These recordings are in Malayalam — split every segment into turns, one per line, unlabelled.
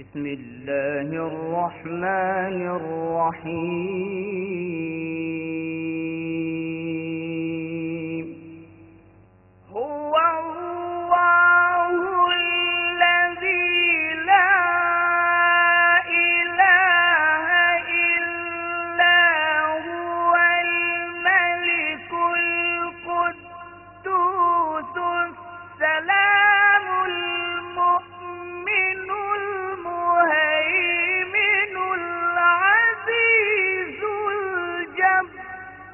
بسم الله الرحمن الرحيم هو الله الذي لا إله إلا هو الملك القدوس السلام المؤمن المهيمن العزيز الجبار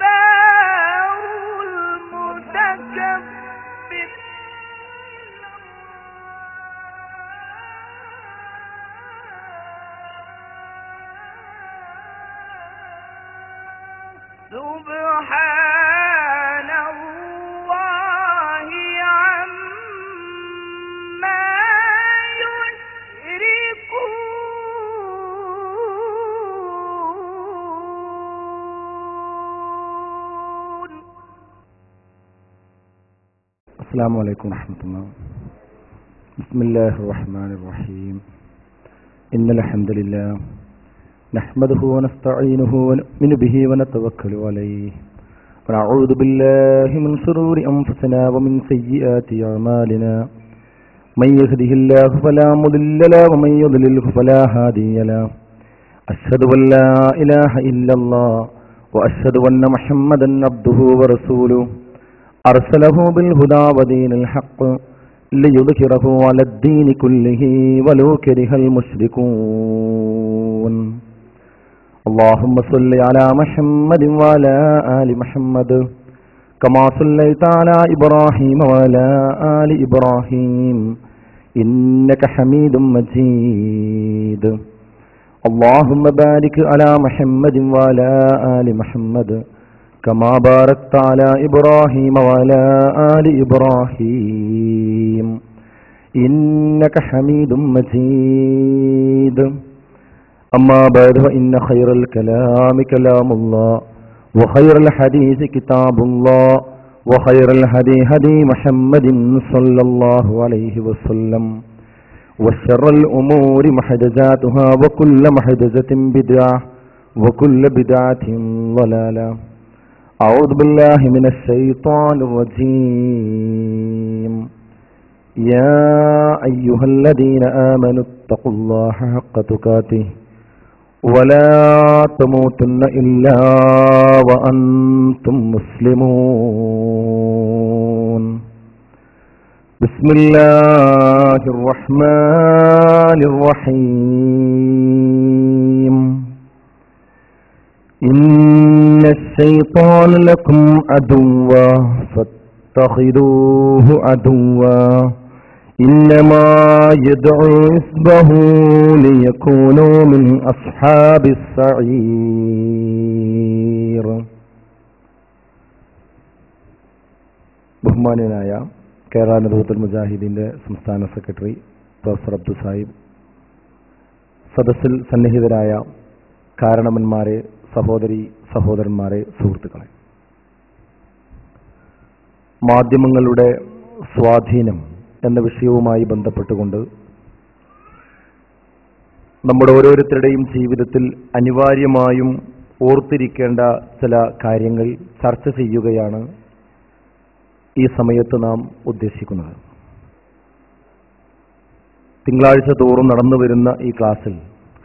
المتكبر سبحان الله عما يشركون.
السلام عليكم ورحمة الله. بسم الله الرحمن الرحيم. إن الحمد لله نحمده ونستعينه ونؤمن به ونتوكل عليه ونعوذ بالله من شرور أنفسنا ومن سيئات أعمالنا من يهده الله فلا مضل له ومن يضلله فلا هادي له أشهد أن لا إله إلا الله وأشهد أن محمدا عبده ورسوله أرسله بالهدى ودين الحق ليظهره على الدين كله ولو كره المشركون. اللهم صل على محمد وعلى آل محمد كما صليت على إبراهيم وعلى آل إبراهيم إنك حميد مجيد. اللهم بارك على محمد وعلى آل محمد كما باركت على إبراهيم وعلى آل إبراهيم إنك حميد مجيد. أما بعد فإن خير الكلام كلام الله وخير الحديث كتاب الله وخير الهدي هدي محمد صلى الله عليه وسلم وشر الأمور محدثاتها وكل محدثة بدعة وكل بدعة ضلالة. أعوذ بالله من الشيطان الرجيم. يا أيها الذين آمنوا اتقوا الله حق تقاته ولا تموتن إلا وأنتم مسلمون. بسم الله الرحمن الرحيم. إن الشيطان لكم عدوا فاتخذوه عدوا إنما يدعو حزبه ليكونوا من أصحاب السعير. ബഹുമാന്യനായ കേരള നേതൃത്വ മുജാഹിദിന്റെ സംസ്ഥാന സെക്രട്ടറി പ്രൊഫസർ അബ്ദു സാഹിബ്, സദസ്സിൽ സന്നിഹിതരായ കാരണവന്മാരെ, സഹോദരി സഹോദരന്മാരെ, സുഹൃത്തുക്കളെ, മാധ്യമങ്ങളുടെ സ്വാധീനം എന്ന വിഷയവുമായി ബന്ധപ്പെട്ടുകൊണ്ട് നമ്മുടെ ഓരോരുത്തരുടെയും ജീവിതത്തിൽ അനിവാര്യമായും ഓർത്തിരിക്കേണ്ട ചില കാര്യങ്ങൾ ചർച്ച ചെയ്യുകയാണ് ഈ സമയത്ത് നാം ഉദ്ദേശിക്കുന്നത്. തിങ്കളാഴ്ച തോറും നടന്നു വരുന്ന ഈ ക്ലാസ്സിൽ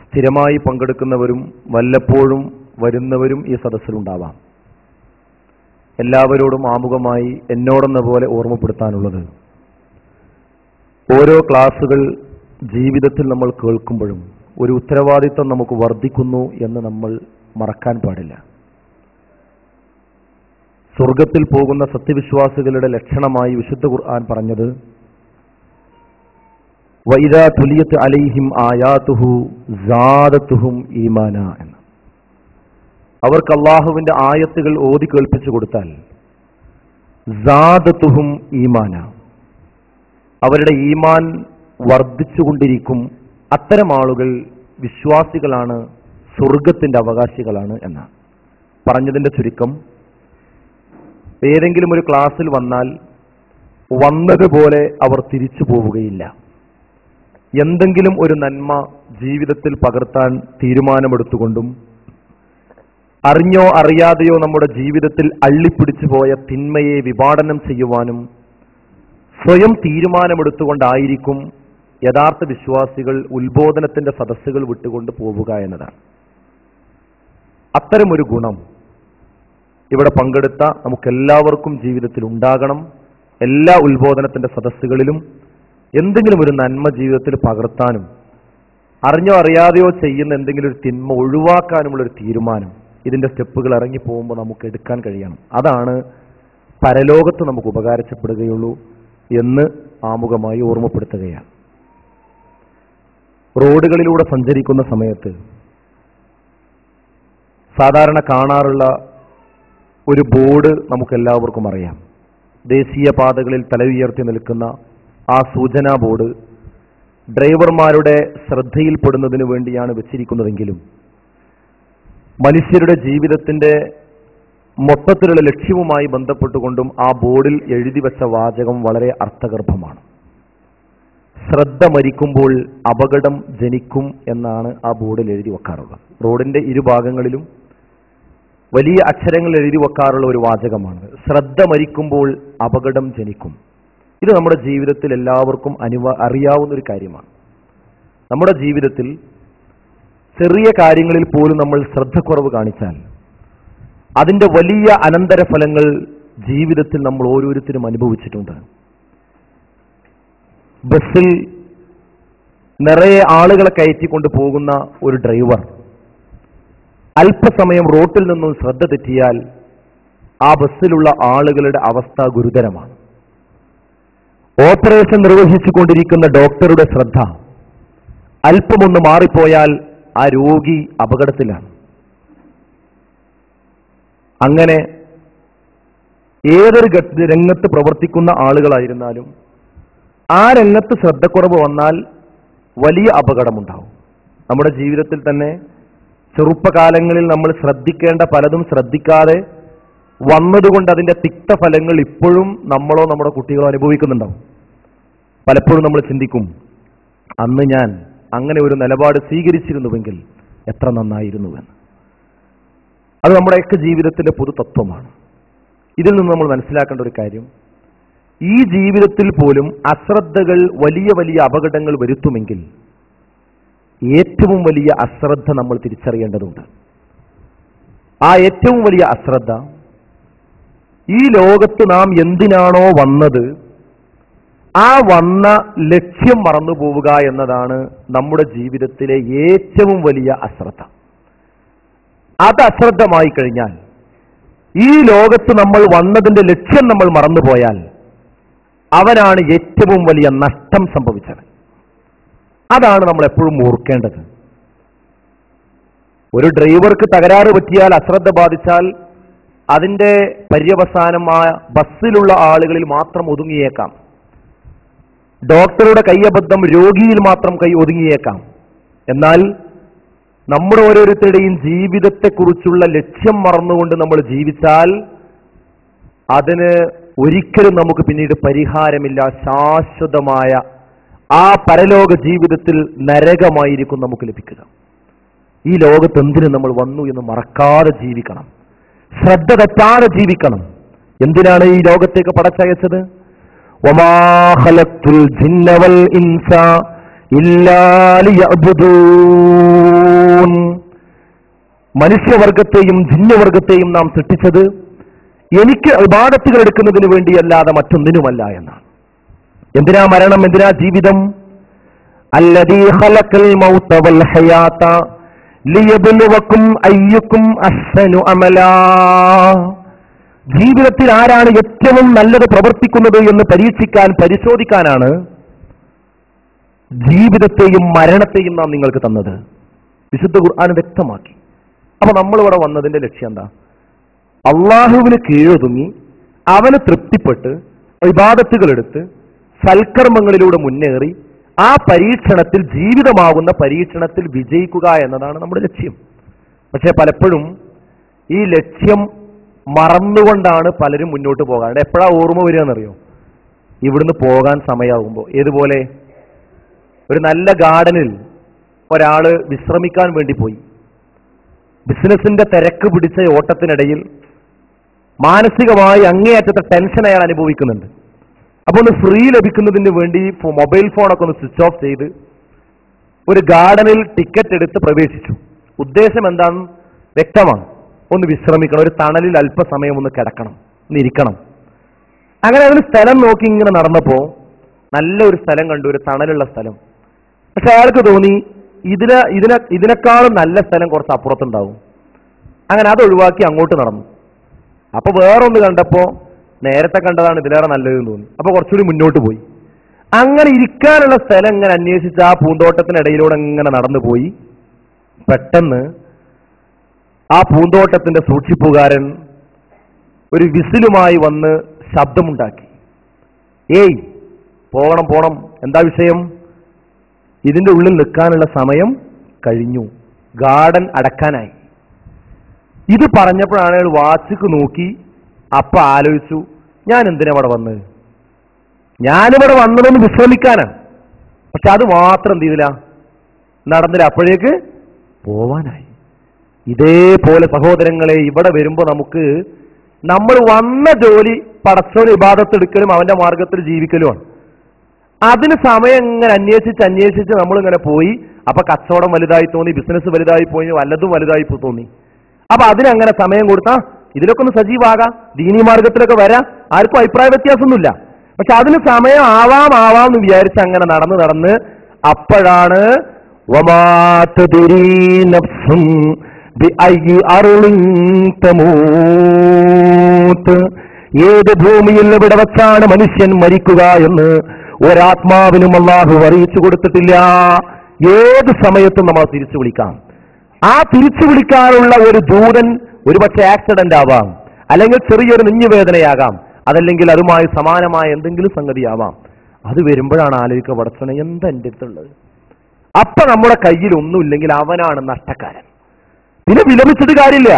സ്ഥിരമായി പങ്കെടുക്കുന്നവരും വല്ലപ്പോഴും വരുന്നവരും ഈ സദസ്സിലുണ്ടാവാം. എല്ലാവരോടും ആമുഖമായി എന്നോടെന്ന പോലെ ഓർമ്മപ്പെടുത്താനുള്ളത്, ഓരോ ക്ലാസ്സുകൾ ജീവിതത്തിൽ നമ്മൾ കേൾക്കുമ്പോഴും ഒരു ഉത്തരവാദിത്വം നമുക്ക് വർദ്ധിക്കുന്നു എന്ന് നമ്മൾ മറക്കാൻ പാടില്ല. സ്വർഗത്തിൽ പോകുന്ന സത്യവിശ്വാസികളുടെ ലക്ഷണമായി വിശുദ്ധ ഖുർആൻ പറഞ്ഞത് വഇദാ തുലിയത് അലൈഹിം ആയാതുഹു സാദതുഹും ഈമാന എന്ന്. അവർക്ക് അല്ലാഹുവിന്റെ ആയത്തുകൾ ഓതി കേൾപ്പിച്ചു കൊടുത്താൽ സാദതുഹും ഈമാന, അവരുടെ ഈമാൻ വർദ്ധിച്ചുകൊണ്ടിരിക്കും. അത്തരം ആളുകൾ വിശ്വാസികളാണ്, സ്വർഗത്തിന്റെ അവകാശികളാണ് എന്നാണ് പറഞ്ഞതിന്റെ ചുരുക്കം. ഏതെങ്കിലും ഒരു ക്ലാസ്സിൽ വന്നാൽ വന്നതുപോലെ അവർ തിരിച്ചു പോവുകയില്ല. എന്തെങ്കിലും ഒരു നന്മ ജീവിതത്തിൽ പകർത്താൻ തീരുമാനമെടുത്തുകൊണ്ടും അറിഞ്ഞോ അറിയാതെയോ നമ്മുടെ ജീവിതത്തിൽ അള്ളിപ്പിടിച്ചു പോയ തിന്മയെ വിഭാടനം ചെയ്യുവാനും സ്വയം തീരുമാനമെടുത്തുകൊണ്ടായിരിക്കും യഥാർത്ഥ വിശ്വാസികൾ ഉത്ബോധനത്തിന്റെ സദസ്സുകൾ വിട്ടുകൊണ്ട് പോവുക എന്നതാണ്. അത്തരമൊരു ഗുണം ഇവിടെ പങ്കെടുത്ത നമുക്കെല്ലാവർക്കും ജീവിതത്തിൽ ഉണ്ടാകണം. എല്ലാ ഉത്ബോധനത്തിന്റെ സദസ്സുകളിലും എന്തെങ്കിലും ഒരു നന്മ ജീവിതത്തിൽ പകർത്താനും അറിഞ്ഞോ അറിയാതെയോ ചെയ്യുന്ന എന്തെങ്കിലും ഒരു തിന്മ ഒഴിവാക്കാനുമുള്ളൊരു തീരുമാനം ഇതിന്റെ സ്റ്റെപ്പുകൾ ഇറങ്ങി പോകുമ്പോൾ നമുക്ക് എടുക്കാൻ കഴിയണം. അതാണ് പരലോകത്ത് നമുക്ക് ഉപകാരപ്പെടുകയുള്ളൂ എന്ന് ആമുഖമായി ഓർമ്മപ്പെടുത്തുകയാണ്. റോഡുകളിലൂടെ സഞ്ചരിക്കുന്ന സമയത്ത് സാധാരണ കാണാറുള്ള ഒരു ബോർഡ് നമുക്കെല്ലാവർക്കും അറിയാം. ദേശീയ പാതകളിൽ തല ഉയർത്തി നിൽക്കുന്ന ആ സൂചനാ ബോർഡ് ഡ്രൈവർമാരുടെ ശ്രദ്ധയിൽപ്പെടുന്നതിന് വേണ്ടിയാണ് വെച്ചിരിക്കുന്നതെങ്കിലും മനുഷ്യരുടെ ജീവിതത്തിന്റെ മൊത്തത്തിലുള്ള ലക്ഷ്യവുമായി ബന്ധപ്പെട്ടുകൊണ്ടും ആ ബോർഡിൽ എഴുതി വെച്ച വാചകം വളരെ അർത്ഥഗർഭമാണ്. ശ്രദ്ധ മരിക്കുമ്പോൾ അപകടം ജനിക്കും എന്നാണ് ആ ബോർഡിൽ എഴുതി വെക്കാറുള്ളത്. റോഡിന്റെ ഇരുഭാഗങ്ങളിലും വലിയ അക്ഷരങ്ങൾ എഴുതി വെക്കാറുള്ള ഒരു വാചകമാണ്. ശ്രദ്ധ മരിക്കുമ്പോൾ അപകടം ജനിക്കും. ഇത് നമ്മുടെ ജീവിതത്തിൽ എല്ലാവർക്കും അറിയാവുന്ന ഒരു കാര്യമാണ്. നമ്മുടെ ജീവിതത്തിൽ ചെറിയ കാര്യങ്ങളിൽ പോലും നമ്മൾ ശ്രദ്ധക്കുറവ് കാണിച്ചാൽ അതിന്റെ വലിയ അനന്തരഫലങ്ങൾ ജീവിതത്തിൽ നമ്മൾ ഓരോരുത്തരും അനുഭവിച്ചിട്ടുണ്ട്. ബസ്സിൽ നിറയെ ആളുകളെ കയറ്റിക്കൊണ്ട് പോകുന്ന ഒരു ഡ്രൈവർ അല്പസമയം റോട്ടിൽ നിന്നും ശ്രദ്ധ തെറ്റിയാൽ ആ ബസ്സിലുള്ള ആളുകളുടെ അവസ്ഥ ഗുരുതരമാണ്. ഓപ്പറേഷൻ നിർവഹിച്ചുകൊണ്ടിരിക്കുന്ന ഡോക്ടറുടെ ശ്രദ്ധ അല്പമൊന്ന് മാറിപ്പോയാൽ ആ രോഗി അപകടത്തിലാണ്. അങ്ങനെ ഏതൊരു രംഗത്ത് പ്രവർത്തിക്കുന്ന ആളുകളായിരുന്നാലും ആ രംഗത്ത് ശ്രദ്ധക്കുറവ് വന്നാൽ വലിയ അപകടമുണ്ടാവും. നമ്മുടെ ജീവിതത്തിൽ തന്നെ ചെറുപ്പകാലങ്ങളിൽ നമ്മൾ ശ്രദ്ധിക്കേണ്ട പലതും ശ്രദ്ധിക്കാതെ വന്നതുകൊണ്ട് അതിന്റെ തിക്തഫലങ്ങൾ ഇപ്പോഴും നമ്മളോ നമ്മുടെ കുട്ടികളോ അനുഭവിക്കുന്നുണ്ടാവും. പലപ്പോഴും നമ്മൾ ചിന്തിക്കും, അന്ന് ഞാൻ അങ്ങനെ ഒരു നിലപാട് സ്വീകരിച്ചിരുന്നുവെങ്കിൽ എത്ര നന്നായിരുന്നുവെന്ന്. അത് നമ്മുടെയൊക്കെ ജീവിതത്തിന്റെ പൊതുതത്വമാണ്. ഇതിൽ നിന്ന് നമ്മൾ മനസ്സിലാക്കേണ്ട ഒരു കാര്യം, ഈ ജീവിതത്തിൽ പോലും അശ്രദ്ധകൾ വലിയ വലിയ അപകടങ്ങൾ വരുത്തുമെങ്കിൽ ഏറ്റവും വലിയ അശ്രദ്ധ നമ്മൾ തിരിച്ചറിയേണ്ടതുണ്ട്. ആ ഏറ്റവും വലിയ അശ്രദ്ധ, ഈ ലോകത്ത് നാം എന്തിനാണോ വന്നത് ആ വന്ന ലക്ഷ്യം മറന്നു പോവുക എന്നതാണ് നമ്മുടെ ജീവിതത്തിലെ ഏറ്റവും വലിയ അശ്രദ്ധ. അത് അശ്രദ്ധമായി കഴിഞ്ഞാൽ, ഈ ലോകത്ത് നമ്മൾ വന്നതിന്റെ ലക്ഷ്യം നമ്മൾ മറന്നുപോയാൽ അവനാണ് ഏറ്റവും വലിയ നഷ്ടം സംഭവിച്ചത്. അതാണ് നമ്മൾ എപ്പോഴും ഓർക്കേണ്ടത്. ഒരു ഡ്രൈവർക്ക് തകരാറ് പറ്റിയാൽ, അശ്രദ്ധ ബാധിച്ചാൽ അതിന്റെ പര്യവസാനമായ ബസ്സിലുള്ള ആളുകളിൽ മാത്രം ഒതുങ്ങിയേക്കാം. ഡോക്ടറുടെ കൈയബദ്ധം രോഗിയിൽ മാത്രം ഒതുങ്ങിയേക്കാം. എന്നാൽ നമ്മുടെ ഓരോരുത്തരുടെയും ജീവിതത്തെക്കുറിച്ചുള്ള ലക്ഷ്യം മറന്നുകൊണ്ട് നമ്മൾ ജീവിച്ചാൽ അതിന് ഒരിക്കലും നമുക്ക് പിന്നീട് പരിഹാരമില്ല. ശാശ്വതമായ ആ പരലോക ജീവിതത്തിൽ നരകമായിരിക്കും നമുക്ക് ലഭിക്കുക. ഈ ലോകത്ത് എന്തിനു നമ്മൾ വന്നു എന്ന് മറക്കാതെ ജീവിക്കണം, ശ്രദ്ധ തെറ്റാതെ ജീവിക്കണം. എന്തിനാണ് ഈ ലോകത്തേക്ക് പടച്ചയച്ചത്? വമാ ഖലഖ്തുൽ ജിന്ന വൽ ഇൻസ ഇല്ലാ ലിയഅ്ബുദൂൻ. മനുഷ്യവർഗത്തെയും ജിന്നവർഗത്തെയും നാം സൃഷ്ടിച്ചത് എനിക്ക് ഇബാദത്തുകൾ എടുക്കുന്നതിന് വേണ്ടിയല്ലാതെ മറ്റൊന്നിനുമല്ല എന്നാണ്. എന്തിനാ മരണം, എന്തിനാ ജീവിതം? അല്ലദീ ഖലഖൽ മൗത വൽ ഹയാത ലിയബ്ലുവകും അയ്യുക്കും അഹ്സനു അമലാ. ജീവിതത്തിൽ ആരാണ് ഏറ്റവും നല്ലത് പ്രവർത്തിക്കുന്നത് എന്ന് പരീക്ഷിക്കാൻ, പരിശോധിക്കാനാണ് ജീവിതത്തെയും മരണത്തെയും നാം നിങ്ങൾക്ക് തന്നത്. വിശുദ്ധ ഖുർആൻ വ്യക്തമാക്കി. അപ്പൊ നമ്മളിവിടെ വന്നതിന്റെ ലക്ഷ്യം എന്താ? അള്ളാഹുവിന് കീഴൊതുങ്ങി അവന് തൃപ്തിപ്പെട്ട് ഇബാദത്തുകൾ എടുത്ത് സൽക്കർമ്മങ്ങളിലൂടെ മുന്നേറി ആ പരീക്ഷണത്തിൽ, ജീവിതമാകുന്ന പരീക്ഷണത്തിൽ വിജയിക്കുക എന്നതാണ് നമ്മുടെ ലക്ഷ്യം. പക്ഷെ പലപ്പോഴും ഈ ലക്ഷ്യം മറന്നുകൊണ്ടാണ് പലരും മുന്നോട്ട് പോകാറുണ്ട്. എപ്പോഴാ ഓർമ്മ വരിക എന്നറിയോ? ഇവിടുന്ന് പോകാൻ സമയമാകുമ്പോൾ. ഏതുപോലെ? ഒരു നല്ല ഗാർഡനിൽ ഒരാള് വിശ്രമിക്കാൻ വേണ്ടി പോയി. ബിസിനസിന്റെ തിരക്ക് പിടിച്ച ഓട്ടത്തിനിടയിൽ മാനസികമായി അങ്ങേയറ്റത്തെ ടെൻഷൻ അയാൾ അനുഭവിക്കുന്നുണ്ട്. അപ്പൊ ഒന്ന് ഫ്രീ ലഭിക്കുന്നതിന് വേണ്ടി മൊബൈൽ ഫോണൊക്കെ ഒന്ന് സ്വിച്ച് ഓഫ് ചെയ്ത് ഒരു ഗാർഡനിൽ ടിക്കറ്റ് എടുത്ത് പ്രവേശിച്ചു. ഉദ്ദേശം എന്താണെന്ന് വ്യക്തമാണ്. ഒന്ന് വിശ്രമിക്കണം, ഒരു തണലിൽ അല്പസമയം ഒന്ന് കിടക്കണം, ഒന്ന് ഇരിക്കണം. അങ്ങനെ അതിന് സ്ഥലം നോക്കി ഇങ്ങനെ നടന്നപ്പോ നല്ലൊരു സ്ഥലം കണ്ടു, ഒരു തണലുള്ള സ്ഥലം. പക്ഷെ അയാൾക്ക് തോന്നി ഇതിനേക്കാളും നല്ല സ്ഥലം കുറച്ച് അപ്പുറത്തുണ്ടാവും. അങ്ങനെ അത് ഒഴിവാക്കി അങ്ങോട്ട് നടന്നു. അപ്പൊ വേറൊന്ന് കണ്ടപ്പോ നേരത്തെ കണ്ടതാണ് ഇതിലേറെ നല്ലതെന്ന് തോന്നി. അപ്പൊ കുറച്ചുകൂടി മുന്നോട്ട് പോയി. അങ്ങനെ ഇരിക്കാനുള്ള സ്ഥലം ഇങ്ങനെ അന്വേഷിച്ച് ആ പൂന്തോട്ടത്തിനിടയിലൂടെ ഇങ്ങനെ നടന്നു പോയി. പെട്ടെന്ന് ആ പൂന്തോട്ടത്തിന്റെ സൂക്ഷിപ്പുകാരൻ ഒരു വിസിലുമായി വന്ന് ശബ്ദമുണ്ടാക്കി. ഏയ് പോകണം പോണം, എന്താ വിഷയം? ഇതിന്റെ ഉള്ളിൽ നിൽക്കാനുള്ള സമയം കഴിഞ്ഞു, ഗാർഡൻ അടക്കാനായി. ഇത് പറഞ്ഞപ്പോഴാണ് അയാൾ വാച്ചിക്ക് നോക്കി. അപ്പൊ ആലോചിച്ചു, ഞാൻ എന്തിനാ ഇവിടെ വന്നത്? ഞാനിവിടെ വന്നതൊന്ന് വിശ്രമിക്കാനാണ്. പക്ഷെ അത് മാത്രം എന്ത് ചെയ്തില്ല, നടന്നില്ല. അപ്പോഴേക്ക് പോവാനായി. ഇതേപോലെ സഹോദരങ്ങളെ, ഇവിടെ വരുമ്പോ നമ്മൾ വന്ന ജോലി പടച്ചോൻ ഇബാദത്തെടുക്കലും അവന്റെ മാർഗത്തിൽ ജീവിക്കലുമാണ്. അതിന് സമയം ഇങ്ങനെ അന്വേഷിച്ച് നമ്മളിങ്ങനെ പോയി. അപ്പൊ കച്ചവടം വലുതായി തോന്നി, ബിസിനസ് വലുതായി പോയി, വല്ലതും വലുതായി തോന്നി. അപ്പൊ അതിനങ്ങനെ സമയം കൊടുത്താ ഇതിലൊക്കെ ഒന്ന് സജീവാകാം, ദീനീ മാർഗത്തിലൊക്കെ വരാം, ആർക്കും അഭിപ്രായ വ്യത്യാസമൊന്നുമില്ല. പക്ഷെ അതിന് സമയം ആവാം എന്ന് വിചാരിച്ച് അങ്ങനെ നടന്ന് അപ്പോഴാണ് ഏത് ഭൂമിയിൽ എവിടെ വച്ചാണ് മനുഷ്യൻ മരിക്കുക എന്ന് ഒരാത്മാവിനും അല്ലാഹു അറിയിച്ചു കൊടുത്തിട്ടില്ല. ഏത് സമയത്തും നമ്മൾ തിരിച്ചു വിളിക്കാം. ആ തിരിച്ചു വിളിക്കാനുള്ള ഒരു ദൂതൻ ഒരുപക്ഷെ ആക്സിഡന്റ് ആവാം, അല്ലെങ്കിൽ ചെറിയൊരു നെഞ്ഞുവേദനയാകാം, അതല്ലെങ്കിൽ അതുമായി സമാനമായ എന്തെങ്കിലും സംഗതിയാവാം. അത് വരുമ്പോഴാണ് ആലോചിക്കുക, പടച്ചോനെ എന്താ എൻ്റെ അടുത്തുള്ളത്? അപ്പൊ നമ്മുടെ കയ്യിൽ ഒന്നുമില്ലെങ്കിൽ അവനാണ് നഷ്ടക്കാരൻ. പിന്നെ വിലപിച്ചിട്ട് കാര്യമില്ല.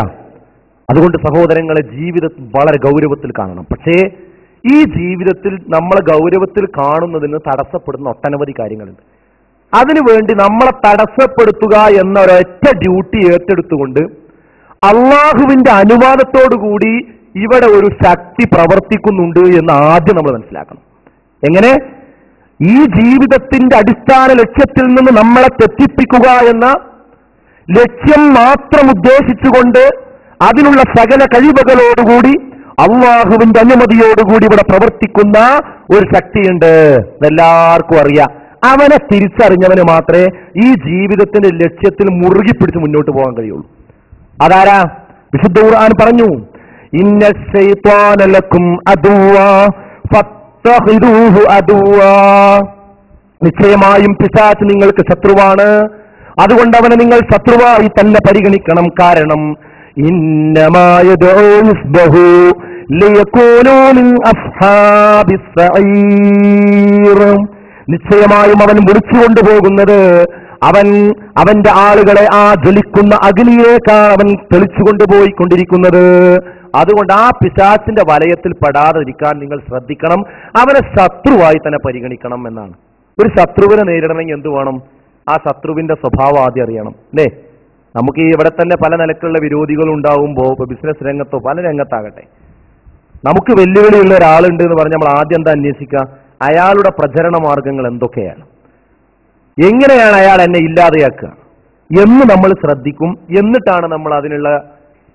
അതുകൊണ്ട് സഹോദരങ്ങളെ, ജീവിതത്തിൽ വളരെ ഗൗരവത്തിൽ കാണണം. പക്ഷേ ഈ ജീവിതത്തിൽ നമ്മളെ ഗൗരവത്തിൽ കാണുന്നതിന് തടസ്സപ്പെടുന്ന ഒട്ടനവധി കാര്യങ്ങളുണ്ട്. അതിനുവേണ്ടി നമ്മളെ തടസ്സപ്പെടുത്തുക എന്ന ഒരൊറ്റ ഡ്യൂട്ടി ഏറ്റെടുത്തുകൊണ്ട് അള്ളാഹുവിന്റെ അനുവാദത്തോടുകൂടി ഇവിടെ ഒരു ശക്തി പ്രവർത്തിക്കുന്നുണ്ട് എന്ന് ആദ്യം നമ്മൾ മനസ്സിലാക്കണം. എങ്ങനെ? ഈ ജീവിതത്തിന്റെ അടിസ്ഥാന ലക്ഷ്യത്തിൽ നിന്ന് നമ്മളെ തെറ്റിപ്പിക്കുക എന്ന ലക്ഷ്യം മാത്രം ഉദ്ദേശിച്ചുകൊണ്ട് അതിനുള്ള സകല കഴിവുകളോടുകൂടി അള്ളാഹുവിന്റെ അനുമതിയോടുകൂടി ഇവിടെ പ്രവർത്തിക്കുന്ന ഒരു ശക്തിയുണ്ട്. ഇതെല്ലാവർക്കും അറിയാം. അവനെ തിരിച്ചറിഞ്ഞവന് മാത്രമേ ഈ ജീവിതത്തിന്റെ ലക്ഷ്യത്തിൽ മുറുകി പിടിച്ച് മുന്നോട്ട് പോകാൻ കഴിയുള്ളൂ. അതാരാ? വിശുദ്ധ ഖുർആൻ പറഞ്ഞു, ഇന്ന ശൈത്വാന ലക്കും അദുവ്വാ ഫത്തഖിദൂഹു അദുവ്വാ. നിശ്ചയമായും പിശാച് നിങ്ങൾക്ക് ശത്രുവാണ്, അതുകൊണ്ട് അവനെ നിങ്ങൾ ശത്രുവായി തന്നെ പരിഗണിക്കണം. കാരണം ഇന്നമാ യദ്ഉ ഹിസ്ബഹു ലിയകൂനൂ മിൻ അസ്ഹാബിസ് സഈർ. നിശ്ചയമായും അവൻ വിളിച്ചുകൊണ്ടുപോകുന്നത്, അവന്റെ ആളുകളെ ആ ജ്വലിക്കുന്ന അഗ്നിയേക്കാൾ അവൻ തെളിച്ചുകൊണ്ടുപോയിക്കൊണ്ടിരിക്കുന്നത്. അതുകൊണ്ട് ആ പിശാചിന്റെ വലയത്തിൽ പെടാതിരിക്കാൻ നിങ്ങൾ ശ്രദ്ധിക്കണം. അവനെ ശത്രുവായി തന്നെ പരിഗണിക്കണം എന്നാണ്. ഒരു ശത്രുവിനെ നേരിടണമെങ്കിൽ എന്ത് വേണം? ആ ശത്രുവിന്റെ സ്വഭാവം ആദ്യം അറിയണം, അല്ലേ? നമുക്ക് ഈ ഇവിടെ തന്നെ പല നിലക്കുള്ള വിരോധികൾ ഉണ്ടാവുമ്പോൾ, ഇപ്പൊ ബിസിനസ് രംഗത്തോ പല രംഗത്താകട്ടെ, നമുക്ക് വെല്ലുവിളിയുള്ള ഒരാളുണ്ട് എന്ന് പറഞ്ഞാൽ നമ്മൾ ആദ്യം എന്താ അന്വേഷിക്കുക? അയാളുടെ പ്രചരണ മാർഗങ്ങൾ എന്തൊക്കെയാണ്, എങ്ങനെയാണ് അയാൾ എന്നെ ഇല്ലാതെയാക്കുക എന്ന് നമ്മൾ ശ്രദ്ധിക്കും. എന്നിട്ടാണ് നമ്മൾ അതിനുള്ള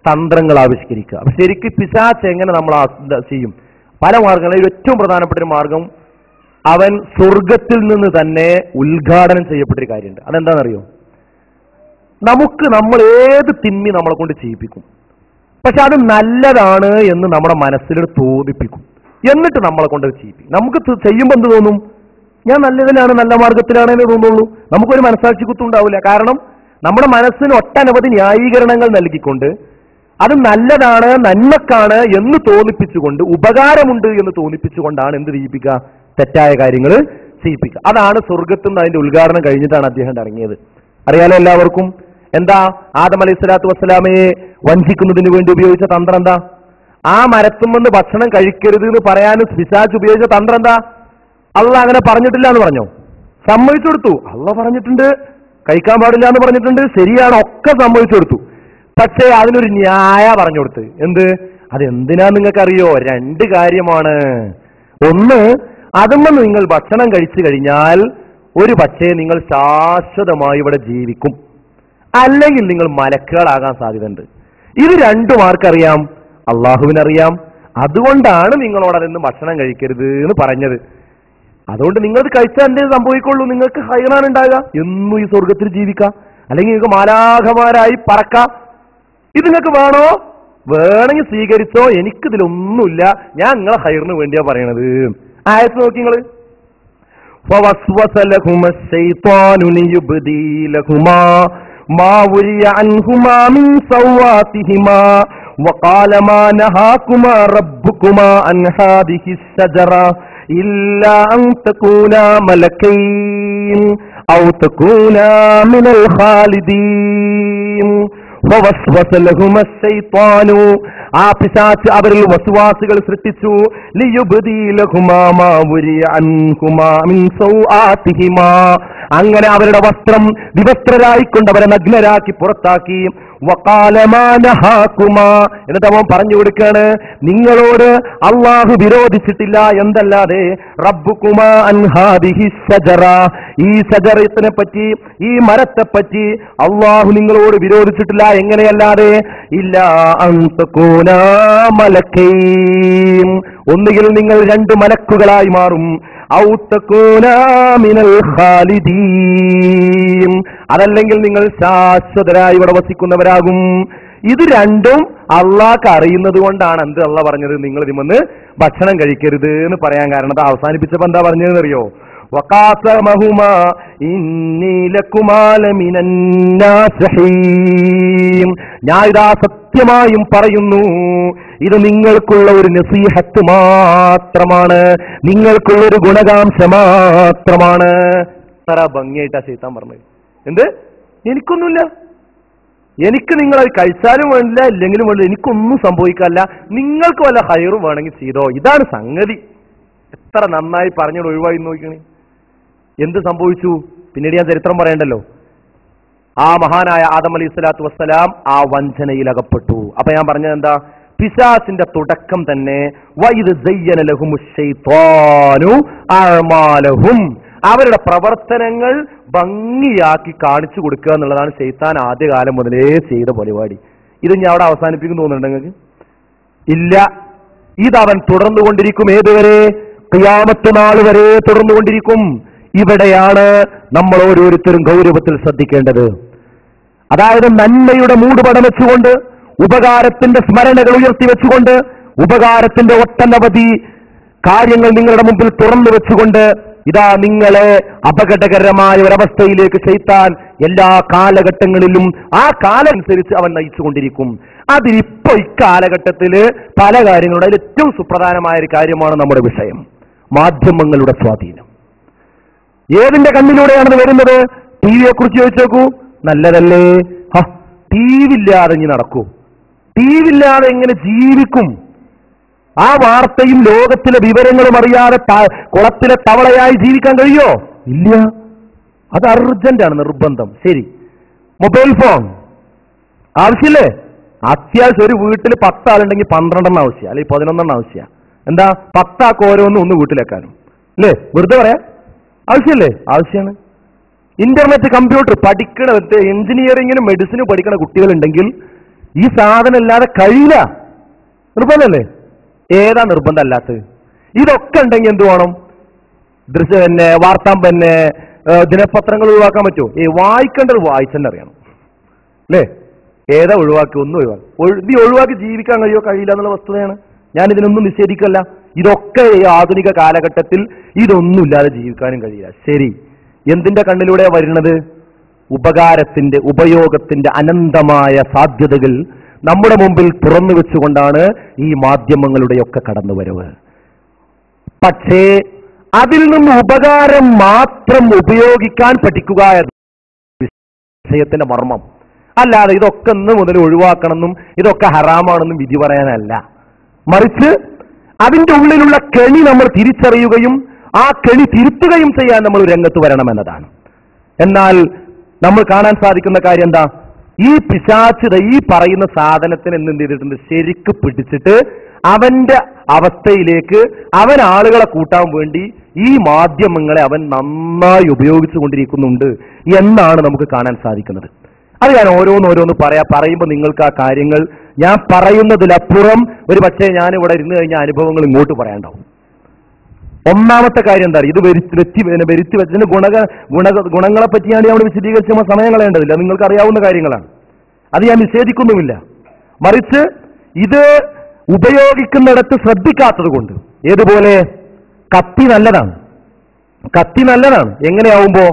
തന്ത്രങ്ങൾ ആവിഷ്കരിക്കുക. അപ്പൊ ശരിക്കും പിശാച് എങ്ങനെ നമ്മൾ ചെയ്യും? പല മാർഗങ്ങളിൽ ഏറ്റവും പ്രധാനപ്പെട്ട ഒരു മാർഗം, അവൻ സ്വർഗത്തിൽ നിന്ന് തന്നെ ഉദ്ഘാടനം ചെയ്യപ്പെട്ടൊരു കാര്യമുണ്ട്. അതെന്താണെന്നറിയോ? നമ്മൾ ഏത് തിന്മി നമ്മളെ കൊണ്ട് ചെയ്യിപ്പിക്കും, പക്ഷെ അത് നല്ലതാണ് എന്ന് നമ്മുടെ മനസ്സിൽ തോന്നിപ്പിക്കും. എന്നിട്ട് നമ്മളെ കൊണ്ട് ചെയ്യിപ്പിക്കും. നമുക്ക് ചെയ്യുമ്പോൾ എന്ത് തോന്നും? ഞാൻ നല്ലതിലാണ്, നല്ല മാർഗത്തിലാണ് എന്ന് തോന്നുള്ളൂ. നമുക്കൊരു മനസ്സാക്ഷി കുത്തുണ്ടാവില്ല. കാരണം നമ്മുടെ മനസ്സിന് ഒട്ടനവധി ന്യായീകരണങ്ങൾ നൽകിക്കൊണ്ട് അത് നല്ലതാണ്, നന്മക്കാണ് എന്ന് തോന്നിപ്പിച്ചുകൊണ്ട്, ഉപകാരമുണ്ട് എന്ന് തോന്നിപ്പിച്ചുകൊണ്ടാണ് എന്ത് ചെയ്യിപ്പിക്കുക? തെറ്റായ കാര്യങ്ങൾ ചെയ്യിപ്പിക്കുക. അതാണ് സ്വർഗത്തിൽ നിന്ന് അതിന്റെ ഉദ്ഘാടനം കഴിഞ്ഞിട്ടാണ് അദ്ദേഹം ഇറങ്ങിയത്. അറിയാലോ എല്ലാവർക്കും. എന്താ? ആദം അലൈഹി സ്വലാത്തു വസ്സലാമയെ വഞ്ചിക്കുന്നതിന് വേണ്ടി ഉപയോഗിച്ച തന്ത്രം എന്താ? ആ മരത്തുമെന്ന് ഭക്ഷണം കഴിക്കരുത് എന്ന് പറയാനും പിശാച് ഉപയോഗിച്ച തന്ത്രം എന്താ? അള്ളാഹ് അങ്ങനെ പറഞ്ഞിട്ടില്ല എന്ന് പറഞ്ഞോ? സമ്മതിച്ചു കൊടുത്തു. അള്ളാഹ് പറഞ്ഞിട്ടുണ്ട്, കഴിക്കാൻ പാടില്ല എന്ന് പറഞ്ഞിട്ടുണ്ട്, ശരിയാണ്, ഒക്കെ സമ്മതിച്ചു കൊടുത്തു. പക്ഷേ അതിനൊരു ന്യായ പറഞ്ഞു കൊടുത്ത്. എന്ത്? അതെന്തിനാ നിങ്ങൾക്കറിയോ? 2 കാര്യമാണ്. ഒന്ന്, അതുമ്പോൾ നിങ്ങൾ ഭക്ഷണം കഴിച്ചു കഴിഞ്ഞാൽ ഒരു പക്ഷേ നിങ്ങൾ ശാശ്വതമായി ഇവിടെ ജീവിക്കും, അല്ലെങ്കിൽ നിങ്ങൾ മലക്കുകളാകാൻ സാധ്യതയുണ്ട്. ഇത് 2 ആർക്കറിയാം? അള്ളാഹുവിനറിയാം. അതുകൊണ്ടാണ് നിങ്ങളോട് അതൊന്നും ഭക്ഷണം കഴിക്കരുത് എന്ന് പറഞ്ഞത്. അതുകൊണ്ട് നിങ്ങൾ കഴിച്ചാൽ എന്തേ സംഭവിക്കുള്ളൂ? നിങ്ങൾക്ക് ഹൈറാൻ ഉണ്ടാകുക, എന്നും ഈ സ്വർഗത്തിൽ ജീവിക്കാം, അല്ലെങ്കിൽ നിങ്ങൾക്ക് മാലാഖമാരായി പറക്കാം. ഇത് നിങ്ങൾക്ക് വേണോ? വേണമെങ്കിൽ സ്വീകരിച്ചോ, എനിക്കിതിലൊന്നുമില്ല, ഞാൻ നിങ്ങളെ ഹൈറിന് വേണ്ടിയാ പറയണത്. ആയത്ത് നോക്കി നിങ്ങൾ. وقال ما نهاكما ربكما عن هذه الشجرة إلا أن تكونا ملكين أو تكونا من الخالدين فوسوس لهما الشيطان ആ പിശാച് അവരിൽ വസ്വാസുകൾ സൃഷ്ടിച്ചു. ലിയുബ്ദി ലഹുമാ മാ വുരിയ അൻഹുമാ മിൻ സൗആതിഹിമാ, അങ്ങനെ അവരുടെ വസ്ത്രം വിവസ്ത്രരായിക്കൊണ്ട് അവരെ നഗ്നരാക്കി പുറത്താക്കി. വഖാല മാ നഹാകുമാ, എന്നിട്ട് അവൻ പറഞ്ഞു കൊടുക്കാണ്, നിങ്ങളോട് അള്ളാഹു വിരോധിച്ചിട്ടില്ല എന്തല്ലാതെ റബ്ബുകുമാ അൻ ഹാദിഹി ശജറ, ഈ ശജറത്തിനെ പറ്റി, ഈ മരത്തെ പറ്റി അള്ളാഹു നിങ്ങളോട് വിരോധിച്ചിട്ടില്ല. എങ്ങനെയല്ലാതെ? ഇല്ലാ അൻ തകൂനാ മലക്കൈൻ, ഒന്നുകിൽ നിങ്ങൾ 2 മലക്കുകളായി മാറും, ഔ തകൂനാ മിനൽ ഖാലിദീൻ, അതല്ലെങ്കിൽ നിങ്ങൾ ശാശ്വതരായി ഇവിടെ വസിക്കുന്നവരാകും. ഇത് 2 അള്ളാഹ്ക്ക് അറിയുന്നത് കൊണ്ടാണ് എന്ത് അള്ളാഹ് പറഞ്ഞത്, നിങ്ങൾ ഇതിമെന്ന് ഭക്ഷണം കഴിക്കരുത് എന്ന് പറയാൻ കാരണം. അത് അവസാനിപ്പിച്ചപ്പോ എന്താ പറഞ്ഞതെന്ന് അറിയോ? വഖാസമഹുമാ ഇന്നി ലകുമാ ലമിനൻ നാസിഹീൻ, ഞാൻ ഇതാ സത്യമായും പറയുന്നു, ഇത് നിങ്ങൾക്കുള്ള ഒരു നസീഹത്ത് മാത്രമാണ്, നിങ്ങൾക്കുള്ള ഒരു ഗുണകാംക്ഷ മാത്രമാണ്. എത്ര ഭംഗിയായിട്ടാ ശൈത്താൻ പറഞ്ഞത്. എന്ത്? എനിക്കൊന്നുമില്ല, എനിക്ക് നിങ്ങളത് കഴിച്ചാലും വേണ്ടില്ല, ഇല്ലെങ്കിലും വേണ്ടില്ല, എനിക്കൊന്നും സംഭവിക്കാല്ല, നിങ്ങൾക്ക് വല്ല ഹൈറും വേണമെങ്കിൽ ചെയ്തോ, ഇതാണ് സംഗതി. എത്ര നന്നായി പറഞ്ഞോട് ഒഴിവായി നോക്കണേ. എന്ത് സംഭവിച്ചു? പിന്നീട് ഞാൻ ചരിത്രം പറയണ്ടല്ലോ. ആ മഹാനായ ആദം അലൈഹി സ്വലാത്തു വസ്സലാം ആ വഞ്ചനയിൽ അകപ്പെട്ടു. അപ്പൊ ഞാൻ പറഞ്ഞത് എന്താ? പിശാചിന്റെ തുടക്കം തന്നെ വഇദ് സയ്യന ലഹുമുശ് ശൈത്വാനു അഅമാലഹും, അവരുടെ പ്രവർത്തനങ്ങൾ ഭംഗിയാക്കി കാണിച്ചു കൊടുക്കുക എന്നുള്ളതാണ് ശൈത്താൻ ആദ്യകാലം മുതലേ ചെയ്ത പരിപാടി. ഇത് ഞാൻ അവിടെ അവസാനിപ്പിക്കുന്നു തോന്നുന്നുണ്ട് നിങ്ങൾക്ക്? ഇല്ല, ഇതവൻ തുടർന്നുകൊണ്ടിരിക്കും. ഏതുവരെ? ഖിയാമത്ത് നാൾ വരെ തുടർന്നുകൊണ്ടിരിക്കും. ഇവിടെയാണ് നമ്മൾ ഓരോരുത്തരും ഗൗരവത്തിൽ ശ്രദ്ധിക്കേണ്ടത്. അതായത് നന്മയുടെ മൂടുപടം വെച്ചുകൊണ്ട്, ഉപകാരത്തിന്റെ സ്മരണകൾ ഉയർത്തി വെച്ചുകൊണ്ട്, ഉപകാരത്തിന്റെ ഒട്ടനവധി കാര്യങ്ങൾ നിങ്ങളുടെ മുമ്പിൽ തുറന്നു വെച്ചുകൊണ്ട്, ഇതാ നിങ്ങളെ അപകടകരമായ ഒരവസ്ഥയിലേക്ക് ശൈത്താൻ എല്ലാ കാലഘട്ടങ്ങളിലും ആ കാലം അനുസരിച്ച് അവൻ നയിച്ചുകൊണ്ടിരിക്കും. അതിലിപ്പോ ഇക്കാലഘട്ടത്തിൽ പല കാര്യങ്ങളും, അതിൽ ഏറ്റവും സുപ്രധാനമായ ഒരു കാര്യമാണ് നമ്മുടെ വിഷയം, മാധ്യമങ്ങളുടെ സ്വാധീനം. ഏതിന്റെ കണ്ണിലൂടെയാണത് വരുന്നത്? ടി വിയെ കുറിച്ച് ചോദിച്ചു നോക്കൂ. നല്ലതല്ലേ? ടി വി ഇല്ലാതെ ഇനി നടക്കൂ? ടി വി ഇല്ലാതെ എങ്ങനെ ജീവിക്കും? ആ വാർത്തയും ലോകത്തിലെ വിവരങ്ങളും അറിയാതെ കുളത്തിലെ തവളയായി ജീവിക്കാൻ കഴിയോ? ഇല്ല. അത് അർജന്റാണ്, നിർബന്ധം. ശരി, മൊബൈൽ ഫോൺ ആവശ്യമില്ലേ? അത്യാവശ്യം ഒരു വീട്ടിൽ 10 ആളുണ്ടെങ്കിൽ 12 ആവശ്യം, അല്ലെങ്കിൽ 11 ആവശ്യം. എന്താ? 10 ആൾക്ക് ഓരോന്ന് വീട്ടിലേക്കാനും അല്ലേ? വെറുതെ പറയാം, ആവശ്യമല്ലേ? ആവശ്യമാണ്. ഇന്റർനെറ്റ്, കമ്പ്യൂട്ടർ പഠിക്കണ, എഞ്ചിനീയറിങ്ങിനും മെഡിസിനും പഠിക്കണ കുട്ടികളുണ്ടെങ്കിൽ ഈ സാധനം ഇല്ലാതെ കഴിയില്ല. നിർബന്ധമല്ലേ? ഏതാ നിർബന്ധം അല്ലാത്തത്? ഇതൊക്കെ ഉണ്ടെങ്കിൽ എന്ത് വേണം? തന്നെ വാർത്താമ്പന്നെ ദിനപത്രങ്ങൾ ഒഴിവാക്കാൻ പറ്റുമോ? വായിക്കേണ്ടത് വായിച്ചെന്നെ അറിയണം അല്ലേ? ഏതാ ഒഴിവാക്കി? ഒന്നും ഒഴിവാക്കി ഒഴിവാക്കി ജീവിക്കാൻ കഴിയോ? കഴിയില്ല എന്നുള്ള വസ്തുതയാണ്. ഞാൻ ഇതിനൊന്നും നിഷേധിക്കല്ല. ഇതൊക്കെ ഈ ആധുനിക കാലഘട്ടത്തിൽ ഇതൊന്നുമില്ലാതെ ജീവിക്കാനും കഴിയില്ല. ശരി, എന്തിന്റെ കണ്ണിലൂടെ വരുന്നത്? ഉപകാരത്തിന്റെ, ഉപയോഗത്തിന്റെ അനന്തമായ സാധ്യതകൾ നമ്മുടെ മുമ്പിൽ തുറന്നു വെച്ചുകൊണ്ടാണ് ഈ മാധ്യമങ്ങളുടെയൊക്കെ കടന്നുവരവ്. പക്ഷേ അതിൽ നിന്ന് ഉപകാരം മാത്രം ഉപയോഗിക്കാൻ പഠിക്കുക എന്ന വിഷയത്തിന്റെ മർമ്മം. അല്ലാതെ ഇതൊക്കെ ഒന്ന് മുതൽ ഒഴിവാക്കണമെന്നും ഇതൊക്കെ ഹറാമാണെന്നും വിധി പറയാനല്ല. മറിച്ച് അതിന്റെ ഉള്ളിലുള്ള കെണി നമ്മൾ തിരിച്ചറിയുകയും ആ കെണി തിരുത്തുകയും ചെയ്യാൻ നമ്മൾ രംഗത്ത് വരണമെന്നതാണ്. എന്നാൽ നമ്മൾ കാണാൻ സാധിക്കുന്ന കാര്യം എന്താ? ഈ പിശാചിത ഈ പറയുന്ന സാധനത്തിന് എന്ത് ചെയ്തിട്ടുണ്ട്? ശരിക്ക് പിടിച്ചിട്ട് അവന്റെ അവസ്ഥയിലേക്ക് അവൻ ആളുകളെ കൂട്ടാൻ വേണ്ടി ഈ മാധ്യമങ്ങളെ അവൻ നന്നായി ഉപയോഗിച്ചു കൊണ്ടിരിക്കുന്നുണ്ട് എന്നാണ് നമുക്ക് കാണാൻ സാധിക്കുന്നത്. അത് ഞാൻ ഓരോന്നോരോന്ന് പറയുമ്പോൾ നിങ്ങൾക്ക് ആ കാര്യങ്ങൾ ഞാൻ പറയുന്നതിലപ്പുറം ഒരു പക്ഷേ ഞാൻ ഇവിടെ ഇരുന്ന് കഴിഞ്ഞ അനുഭവങ്ങൾ ഇങ്ങോട്ട് പറയാണ്ടാവും. ഒന്നാമത്തെ കാര്യം എന്താ? ഇത് വരുത്തി വെച്ചതിന് ഗുണങ്ങളെ പറ്റിയാണ് നമ്മൾ വിശദീകരിച്ച് നമ്മൾ സമയം കളയേണ്ടതില്ല. നിങ്ങൾക്ക് അറിയാവുന്ന കാര്യങ്ങളാണ്, അത് ഞാൻ നിഷേധിക്കുന്നുമില്ല. മറിച്ച് ഇത് ഉപയോഗിക്കുന്നിടത്ത് ശ്രദ്ധിക്കാത്തത് കൊണ്ട്. ഏതുപോലെ? കത്തി നല്ലതാണ്. എങ്ങനെയാവുമ്പോ?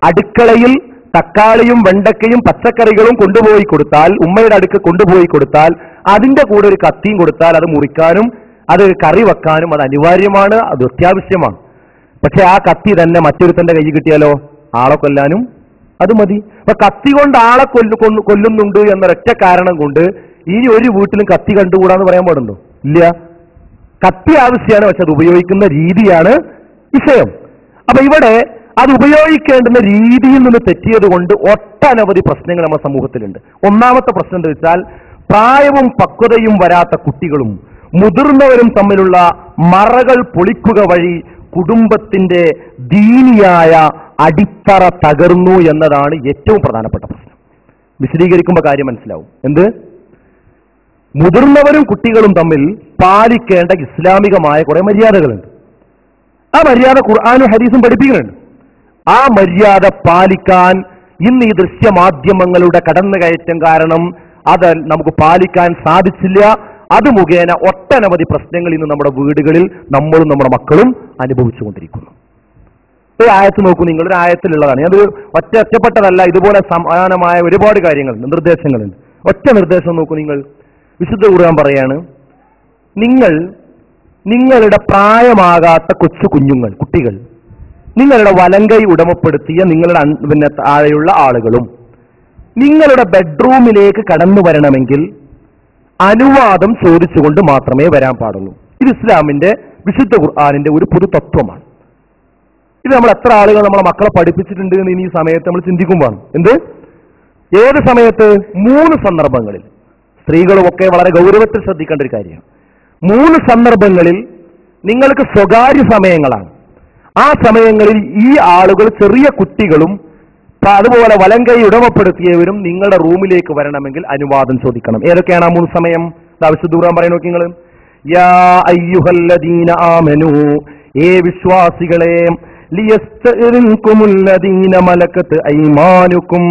അടുക്കളയിൽ തക്കാളിയും വെണ്ടക്കയും പച്ചക്കറികളും കൊണ്ടുപോയി കൊടുത്താൽ, ഉമ്മയുടെ അടുക്ക് കൊണ്ടുപോയി കൊടുത്താൽ, അതിന്റെ കൂടെ ഒരു കത്തിയും കൊടുത്താൽ അത് മുറിക്കാനും അത് കറി വെക്കാനും അത് അനിവാര്യമാണ്, അത് അത്യാവശ്യമാണ്. പക്ഷെ ആ കത്തി തന്നെ മറ്റൊരുത്തന്റെ കൈ കിട്ടിയാലോ ആളെ കൊല്ലാനും അത് മതി. അപ്പൊ കത്തി കൊണ്ട് ആളെ കൊല്ലുന്നുണ്ട് എന്നൊരൊറ്റ കാരണം കൊണ്ട് ഇനി ഒരു വീട്ടിലും കത്തി കണ്ടുകൂടാന്ന് പറയാൻ പാടുണ്ടോ? ഇല്ല. കത്തി ആവശ്യമാണ്, പക്ഷെ അത് ഉപയോഗിക്കുന്ന രീതിയാണ് വിഷയം. അപ്പൊ ഇവിടെ അത് ഉപയോഗിക്കേണ്ടുന്ന രീതിയിൽ നിന്ന് തെറ്റിയത് കൊണ്ട് ഒട്ടനവധി പ്രശ്നങ്ങൾ നമ്മുടെ സമൂഹത്തിലുണ്ട്. ഒന്നാമത്തെ പ്രശ്നം എന്താ വെച്ചാൽ, പ്രായവും പക്വതയും വരാത്ത കുട്ടികളും മുതിർന്നവരും തമ്മിലുള്ള മറകൾ പൊളിക്കുക വഴി കുടുംബത്തിന്റെ ദീനിയായ അടിത്തറ തകർന്നു എന്നതാണ് ഏറ്റവും പ്രധാനപ്പെട്ട പ്രശ്നം. വിശദീകരിക്കുമ്പോൾ കാര്യം മനസ്സിലാവും. എന്ത്? മുതിർന്നവരും കുട്ടികളും തമ്മിൽ പാലിക്കേണ്ട ഇസ്ലാമികമായ കുറെ മര്യാദകളുണ്ട്. ആ മര്യാദ ഖുർആനും ഹദീസും പഠിപ്പിക്കുന്നുണ്ട്. ആ മര്യാദ പാലിക്കാൻ ഇന്ന് ഈ ദൃശ്യമാധ്യമങ്ങളുടെ കടന്നുകയറ്റം കാരണം അത് നമുക്ക് പാലിക്കാൻ സാധിച്ചില്ല. അത് മുഖേന ഒട്ടനവധി പ്രശ്നങ്ങൾ ഇന്ന് നമ്മുടെ വീടുകളിൽ നമ്മളും നമ്മുടെ മക്കളും അനുഭവിച്ചുകൊണ്ടിരിക്കുന്നു. ഒരു ആയത്ത് നോക്കൂ നിങ്ങൾ. ഒരു ആയത്തിലുള്ളതാണ്. അത് ഒറ്റപ്പെട്ടതല്ല, ഇതുപോലെ സമാനമായ ഒരുപാട് കാര്യങ്ങളുണ്ട്, നിർദ്ദേശങ്ങളുണ്ട്. ഒറ്റ നിർദ്ദേശം നോക്കൂ നിങ്ങൾ. വിശുദ്ധ ഖുർആൻ പറയാണ്, നിങ്ങളുടെ പ്രായമാകാത്ത കുട്ടികൾ നിങ്ങളുടെ വലങ്കൈ ഉടമപ്പെടുത്തിയ നിങ്ങളുടെ താഴെയുള്ള ആളുകളും നിങ്ങളുടെ ബെഡ്റൂമിലേക്ക് കടന്നു വരണമെങ്കിൽ അനുവാദം ചോദിച്ചുകൊണ്ട് മാത്രമേ വരാൻ പാടുള്ളൂ. ഇത് ഇസ്ലാമിന്റെ വിശുദ്ധ ഖുർആനിന്റെ ഒരു പൊതു തത്വമാണ്. ഇത് നമ്മൾ എത്ര ആളുകൾ നമ്മളെ മക്കളെ പഠിപ്പിച്ചിട്ടുണ്ട് എന്ന് ഇനി ഈ സമയത്ത് നമ്മൾ ചിന്തിക്കുമ്പോൾ എന്ത്? ഏത് സമയത്ത്? 3 സന്ദർഭങ്ങളിൽ. സ്ത്രീകളുമൊക്കെ വളരെ ഗൗരവത്തിൽ ശ്രദ്ധിക്കേണ്ട ഒരു കാര്യമാണ്. 3 സന്ദർഭങ്ങളിൽ നിങ്ങൾക്ക് സ്വകാര്യ സമയങ്ങളാണ്. ആ സമയങ്ങളിൽ ഈ ആളുകൾ, ചെറിയ കുട്ടികളും അതുപോലെ വലങ്കൈ ഉടമപ്പെടുത്തിയവരും നിങ്ങളുടെ റൂമിലേക്ക് വരണമെങ്കിൽ അനുവാദം ചോദിക്കണം. ഏതൊക്കെയാണ് ആ 3 സമയം? വിശുദ്ധ ഖുർആൻ പറയുന്നു നോക്കിങ്ങൾ. യാ അയ്യുഹല്ലദീന ആമനൂ, ഏ വിശ്വാസികളെ, ലിയസ്തഇൻകുമുല്ലദീന മലകത് ഐമാനുക്കും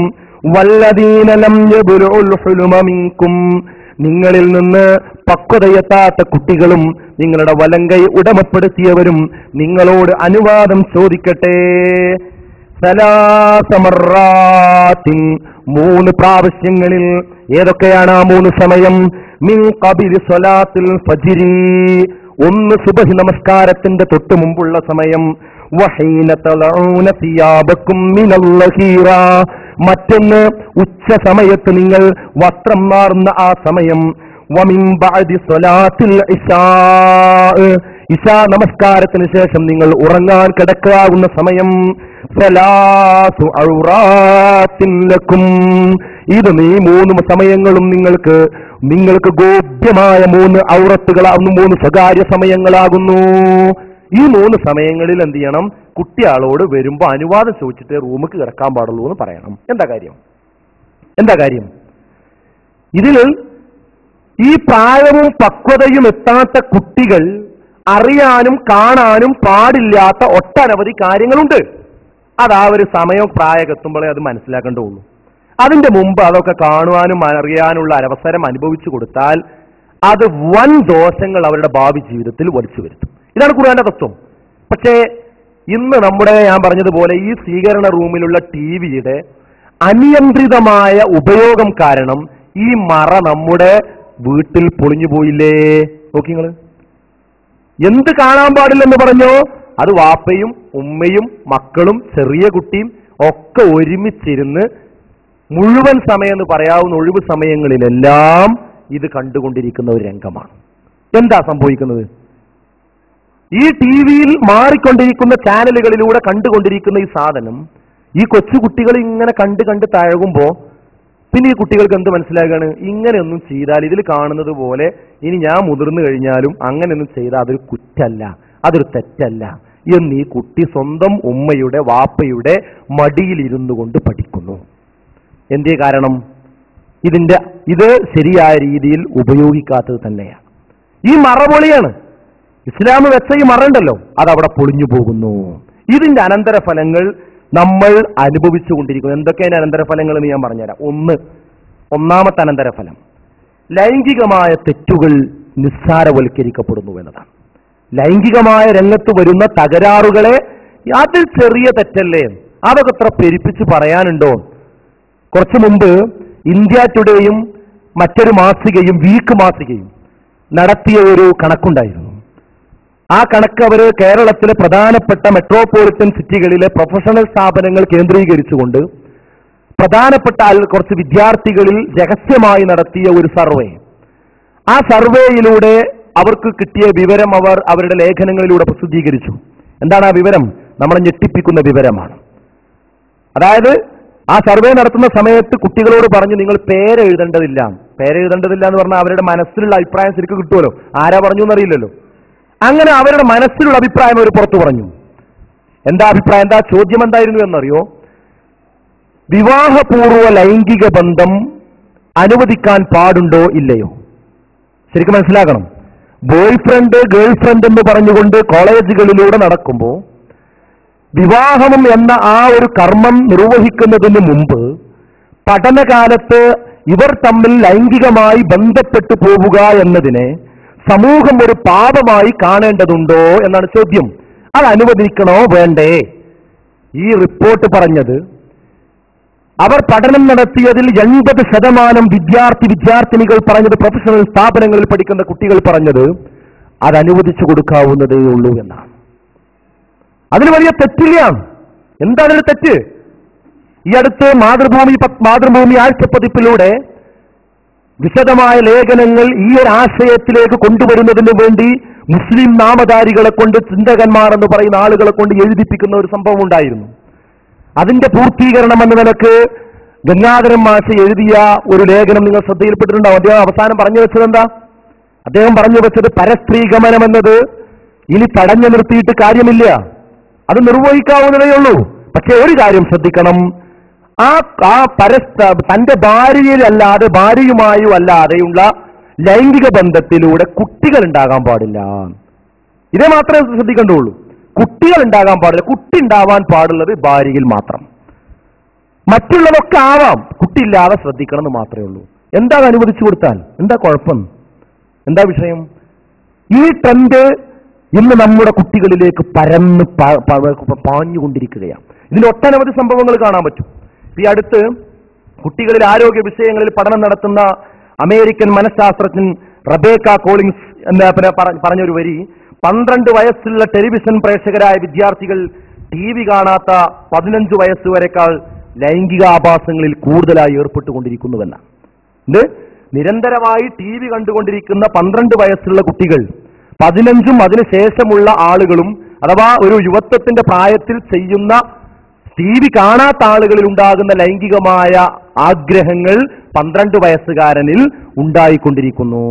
വല്ലദീന ലം യബ്ലുഉൽ ഹുലുമ മിൻകും, നിങ്ങളിൽ നിന്ന് പക്വതയെത്താത്ത കുട്ടികളും നിങ്ങളുടെ വലങ്കൈ ഉടമപ്പെടുത്തിയവരും നിങ്ങളോട് അനുവാദം ചോദിക്കട്ടെ. 3 പ്രാവശ്യങ്ങളിൽ. ഏതൊക്കെയാണ് ആ 3 സമയം? മിൻ ഖബിൽ സ്വലാത്തിൽ ഫജ്രി, 1 സുബ്ഹി നമസ്കാരത്തിന്റെ തൊട്ട് മുമ്പുള്ള സമയം. വഹീന തലഊന സിയാബക്കും മിനൽ ലഹീറ, മറ്റൊന്ന് ഉച്ച സമയത്ത് നിങ്ങൾ വസ്ത്രം മാറുന്ന ആ സമയം. വമിൻ ബഅദി സ്വലാത്തിൽ ഇശാ, ഇശാ നമസ്കാരത്തിന് ശേഷം നിങ്ങൾ ഉറങ്ങാൻ കിടക്കാവുന്ന സമയം. സലാസു ഔറാത്തിൻ ലക്കും, ഇത് ഈ 3 സമയങ്ങളും നിങ്ങൾക്ക് ഗോപ്യമായ 3 ഔറത്തുകളാകുന്നു, 3 സ്വകാര്യ സമയങ്ങളാകുന്നു. ഈ 3 സമയങ്ങളിൽ എന്ത് ചെയ്യണം? കുട്ടിയാളോട് വരുമ്പോ അനുവാദം ചോദിച്ചിട്ട് റൂമിക്ക് കിടക്കാൻ പാടുള്ളൂ എന്ന് പറയണം. എന്താ കാര്യം? ഇതിൽ ഈ പ്രായവും പക്വതയും എത്താത്ത കുട്ടികൾ അറിയാനും കാണാനും പാടില്ലാത്ത ഒട്ടനവധി കാര്യങ്ങളുണ്ട്. അത് ആ ഒരു സമയം പ്രായമെത്തുമ്പോഴേ അത് മനസ്സിലാക്കേണ്ടതുള്ളൂ. അതിന്റെ മുമ്പ് അതൊക്കെ കാണുവാനും അറിയാനുള്ള അവസരം അനുഭവിച്ചു കൊടുത്താൽ അത് വൻ ദോഷങ്ങൾ അവരുടെ ഭാവി ജീവിതത്തിൽ വലിച്ചു വരുത്തും. ഇതാണ് ഖുർആന്റെ തത്വം. പക്ഷേ ഇന്ന് ഞാൻ പറഞ്ഞതുപോലെ ഈ സ്വീകരണ റൂമിലുള്ള ടിവിയുടെ അനിയന്ത്രിതമായ ഉപയോഗം കാരണം ഈ മറ നമ്മുടെ വീട്ടിൽ പൊളിഞ്ഞു പോയില്ലേ? നോക്കിങ്ങള്. എന്ത് കാണാൻ പാടില്ലെന്ന് പറഞ്ഞോ അത് വാപ്പയും ഉമ്മയും മക്കളും ചെറിയ കുട്ടിയും ഒക്കെ ഒരുമിച്ചിരുന്ന് മുഴുവൻ സമയം എന്ന് പറയാവുന്ന ഒഴിവ് സമയങ്ങളിലെല്ലാം ഇത് കണ്ടുകൊണ്ടിരിക്കുന്ന ഒരു രംഗമാണ്. എന്താ സംഭവിക്കുന്നത്? ഈ ടിവിയിൽ മാറിക്കൊണ്ടിരിക്കുന്ന ചാനലുകളിലൂടെ കണ്ടുകൊണ്ടിരിക്കുന്ന ഈ സാധനം ഈ കൊച്ചുകുട്ടികൾ ഇങ്ങനെ കണ്ട് കണ്ട് തഴകുമ്പോ പിന്നെ ഈ കുട്ടികൾക്ക് എന്ത് മനസ്സിലാക്കുകയാണ്, ഇങ്ങനെയൊന്നും ചെയ്താൽ ഇതിൽ കാണുന്നത് പോലെ ഇനി ഞാൻ മുതിർന്നു കഴിഞ്ഞാലും അങ്ങനെയൊന്നും ചെയ്താൽ അതൊരു കുറ്റല്ല, അതൊരു തെറ്റല്ല എന്ന് ഈ കുട്ടി സ്വന്തം ഉമ്മയുടെ വാപ്പയുടെ മടിയിലിരുന്നു കൊണ്ട് പഠിക്കുന്നു. എന്തേ കാരണം? ഇത് ശരിയായ രീതിയിൽ ഉപയോഗിക്കാത്തത് തന്നെയാണ്. ഈ മറ പൊളിയാണ്. ഇസ്ലാം വെച്ച ഈ മറണ്ടല്ലോ, അതവിടെ പൊളിഞ്ഞു പോകുന്നു. ഇതിന്റെ അനന്തരഫലങ്ങൾ നമ്മൾ അനുഭവിച്ചു കൊണ്ടിരിക്കുന്നു. എന്തൊക്കെയാണ് അനന്തരഫലങ്ങൾ എന്ന് ഞാൻ പറഞ്ഞുതരാം. ഒന്നാമത്തെ അനന്തരഫലം, ലൈംഗികമായ തെറ്റുകൾ നിസ്സാരവൽക്കരിക്കപ്പെടുന്നു എന്നതാണ്. ലൈംഗികമായ രംഗത്ത് വരുന്ന തകരാറുകളെ അതിൽ ചെറിയ തെറ്റല്ലേ, അതൊക്കെ എത്ര പെരുപ്പിച്ച് പറയാനുണ്ടോ? കുറച്ചു മുമ്പ് ഇന്ത്യ ടുഡേയും മറ്റൊരു മാസികയും വീക്ക് മാസികയും നടത്തിയ ഒരു കണക്കുണ്ടായിരുന്നു. ആ കണക്ക് അവർ കേരളത്തിലെ പ്രധാനപ്പെട്ട മെട്രോപൊളിറ്റൻ സിറ്റികളിലെ പ്രൊഫഷണൽ സ്ഥാപനങ്ങൾ കേന്ദ്രീകരിച്ചുകൊണ്ട് പ്രധാനപ്പെട്ട കുറച്ച് വിദ്യാർത്ഥികളിൽ രഹസ്യമായി നടത്തിയ ഒരു സർവേ. ആ സർവേയിലൂടെ അവർക്ക് കിട്ടിയ വിവരം അവർ അവരുടെ ലേഖനങ്ങളിലൂടെ പ്രസിദ്ധീകരിച്ചു. എന്താണ് ആ വിവരം? നമ്മളെ ഞെട്ടിപ്പിക്കുന്ന വിവരമാണ്. അതായത് ആ സർവേ നടത്തുന്ന സമയത്ത് കുട്ടികളോട് പറഞ്ഞു, നിങ്ങൾ പേരെഴുതേണ്ടതില്ല എന്ന് പറഞ്ഞാൽ അവരുടെ മനസ്സിലുള്ള അഭിപ്രായം ശരിക്കും കിട്ടുമല്ലോ, ആരാ പറഞ്ഞു എന്നറിയില്ലല്ലോ. അങ്ങനെ അവരുടെ മനസ്സിലുള്ള അഭിപ്രായം അവർ പുറത്തു പറഞ്ഞു. എന്താ അഭിപ്രായം? എന്താ ചോദ്യം എന്തായിരുന്നു എന്നറിയോ? വിവാഹപൂർവ്വ ലൈംഗിക ബന്ധം അനുവദിക്കാൻ പാടുണ്ടോ ഇല്ലയോ? ശരിക്കും മനസ്സിലാക്കണം. ബോയ്ഫ്രണ്ട് ഗേൾഫ്രണ്ട് എന്ന് പറഞ്ഞുകൊണ്ട് കോളേജുകളിലൂടെ നടക്കുമ്പോൾ വിവാഹം എന്ന ആ ഒരു കർമ്മം നിർവഹിക്കുന്നതിന് മുമ്പ് പഠനകാലത്ത് ഇവർ തമ്മിൽ ലൈംഗികമായി ബന്ധപ്പെട്ടു പോവുക എന്നതിനെ സമൂഹം ഒരു പാപമായി കാണേണ്ടതുണ്ടോ എന്നാണ് ചോദ്യം. അത് അനുവദിക്കണോ വേണ്ടേ? ഈ റിപ്പോർട്ട് പറഞ്ഞത്, അവർ പഠനം നടത്തിയതിൽ 80% വിദ്യാർത്ഥിനികൾ പറഞ്ഞത്, പ്രൊഫഷണൽ സ്ഥാപനങ്ങളിൽ പഠിക്കുന്ന കുട്ടികൾ പറഞ്ഞത് അത് അനുവദിച്ചു കൊടുക്കാവുന്നതേ ഉള്ളൂ എന്നാണ്. അതിന് വലിയ തെറ്റില്ല. എന്താണ് ഒരു തെറ്റ്? ഈ അടുത്ത് മാതൃഭൂമി ആഴ്ചപ്പതിപ്പിലൂടെ വിശദമായ ലേഖനങ്ങൾ ഈ ഒരു ആശയത്തിലേക്ക് കൊണ്ടുവരുന്നതിന് വേണ്ടി മുസ്ലിം നാമധാരികളെ കൊണ്ട്, ചിന്തകന്മാർ എന്ന് പറയുന്ന ആളുകളെ കൊണ്ട് എഴുതിപ്പിക്കുന്ന ഒരു സംഭവം ഉണ്ടായിരുന്നു. അതിന്റെ പൂർത്തീകരണം എന്ന നിലക്ക് ഗംഗാധരൻ മാഷ് എഴുതിയ ഒരു ലേഖനം നിങ്ങൾ ശ്രദ്ധയിൽപ്പെട്ടിട്ടുണ്ടാവും. അദ്ദേഹം അവസാനം പറഞ്ഞു വെച്ചത് എന്താ? അദ്ദേഹം പറഞ്ഞു വെച്ചത് പരസ്ത്രീ ഗമനം എന്നത് ഇനി തടഞ്ഞു നിർത്തിയിട്ട് കാര്യമില്ല, അത് നിർവഹിക്കാവുന്നതേ ഉള്ളൂ. പക്ഷെ ഒരു കാര്യം ശ്രദ്ധിക്കണം, തന്റെ ഭാര്യയിലല്ലാതെ ഭാര്യയുമായും അല്ലാതെയുള്ള ലൈംഗിക ബന്ധത്തിലൂടെ കുട്ടികൾ ഉണ്ടാകാൻ പാടില്ല. ഇതേ മാത്രമേ ശ്രദ്ധിക്കേണ്ടുള്ളൂ. കുട്ടികൾ ഉണ്ടാകാൻ പാടില്ല. കുട്ടി ഉണ്ടാവാൻ പാടുള്ളത് ഭാര്യയിൽ മാത്രം. മറ്റുള്ളതൊക്കെ ആവാം, കുട്ടിയില്ലാതെ ശ്രദ്ധിക്കണം എന്ന് മാത്രമേ ഉള്ളൂ. എന്താ അനുവദിച്ചു കൊടുത്താൽ എന്താ കുഴപ്പം? എന്താ വിഷയം? ഈ ട്രെൻഡ് ഇന്ന് നമ്മുടെ കുട്ടികളിലേക്ക് പരന്ന് പാഞ്ഞുകൊണ്ടിരിക്കുകയാണ്. ഇതിൽ ഒട്ടനവധി സംഭവങ്ങൾ കാണാൻ പറ്റും. ഈ അടുത്ത് കുട്ടികളിൽ ആരോഗ്യ വിഷയങ്ങളിൽ പഠനം നടത്തുന്ന അമേരിക്കൻ മനഃശാസ്ത്രജ്ഞൻ റബേക്ക കോളിൻസ് എന്ന പറഞ്ഞൊരു വരി, 12 വയസ്സുള്ള ടെലിവിഷൻ പ്രേക്ഷകരായ വിദ്യാർത്ഥികൾ TV കാണാത്ത 15 വയസ്സുവരെക്കാൾ ലൈംഗിക ആഭാസങ്ങളിൽ കൂടുതലായി ഏർപ്പെട്ടുകൊണ്ടിരിക്കുന്നുവെന്നാണ്. ഇത് നിരന്തരമായി TV കണ്ടുകൊണ്ടിരിക്കുന്ന 12 വയസ്സുള്ള കുട്ടികൾ 15ഉം അതിനുശേഷമുള്ള ആളുകളും, അഥവാ ഒരു യുവത്വത്തിന്റെ പ്രായത്തിൽ ചെയ്യുന്ന TV കാണാത്ത ആളുകളിൽ ഉണ്ടാകുന്ന ലൈംഗികമായ ആഗ്രഹങ്ങൾ 12 വയസ്സുകാരനിൽ ഉണ്ടായിക്കൊണ്ടിരിക്കുന്നു.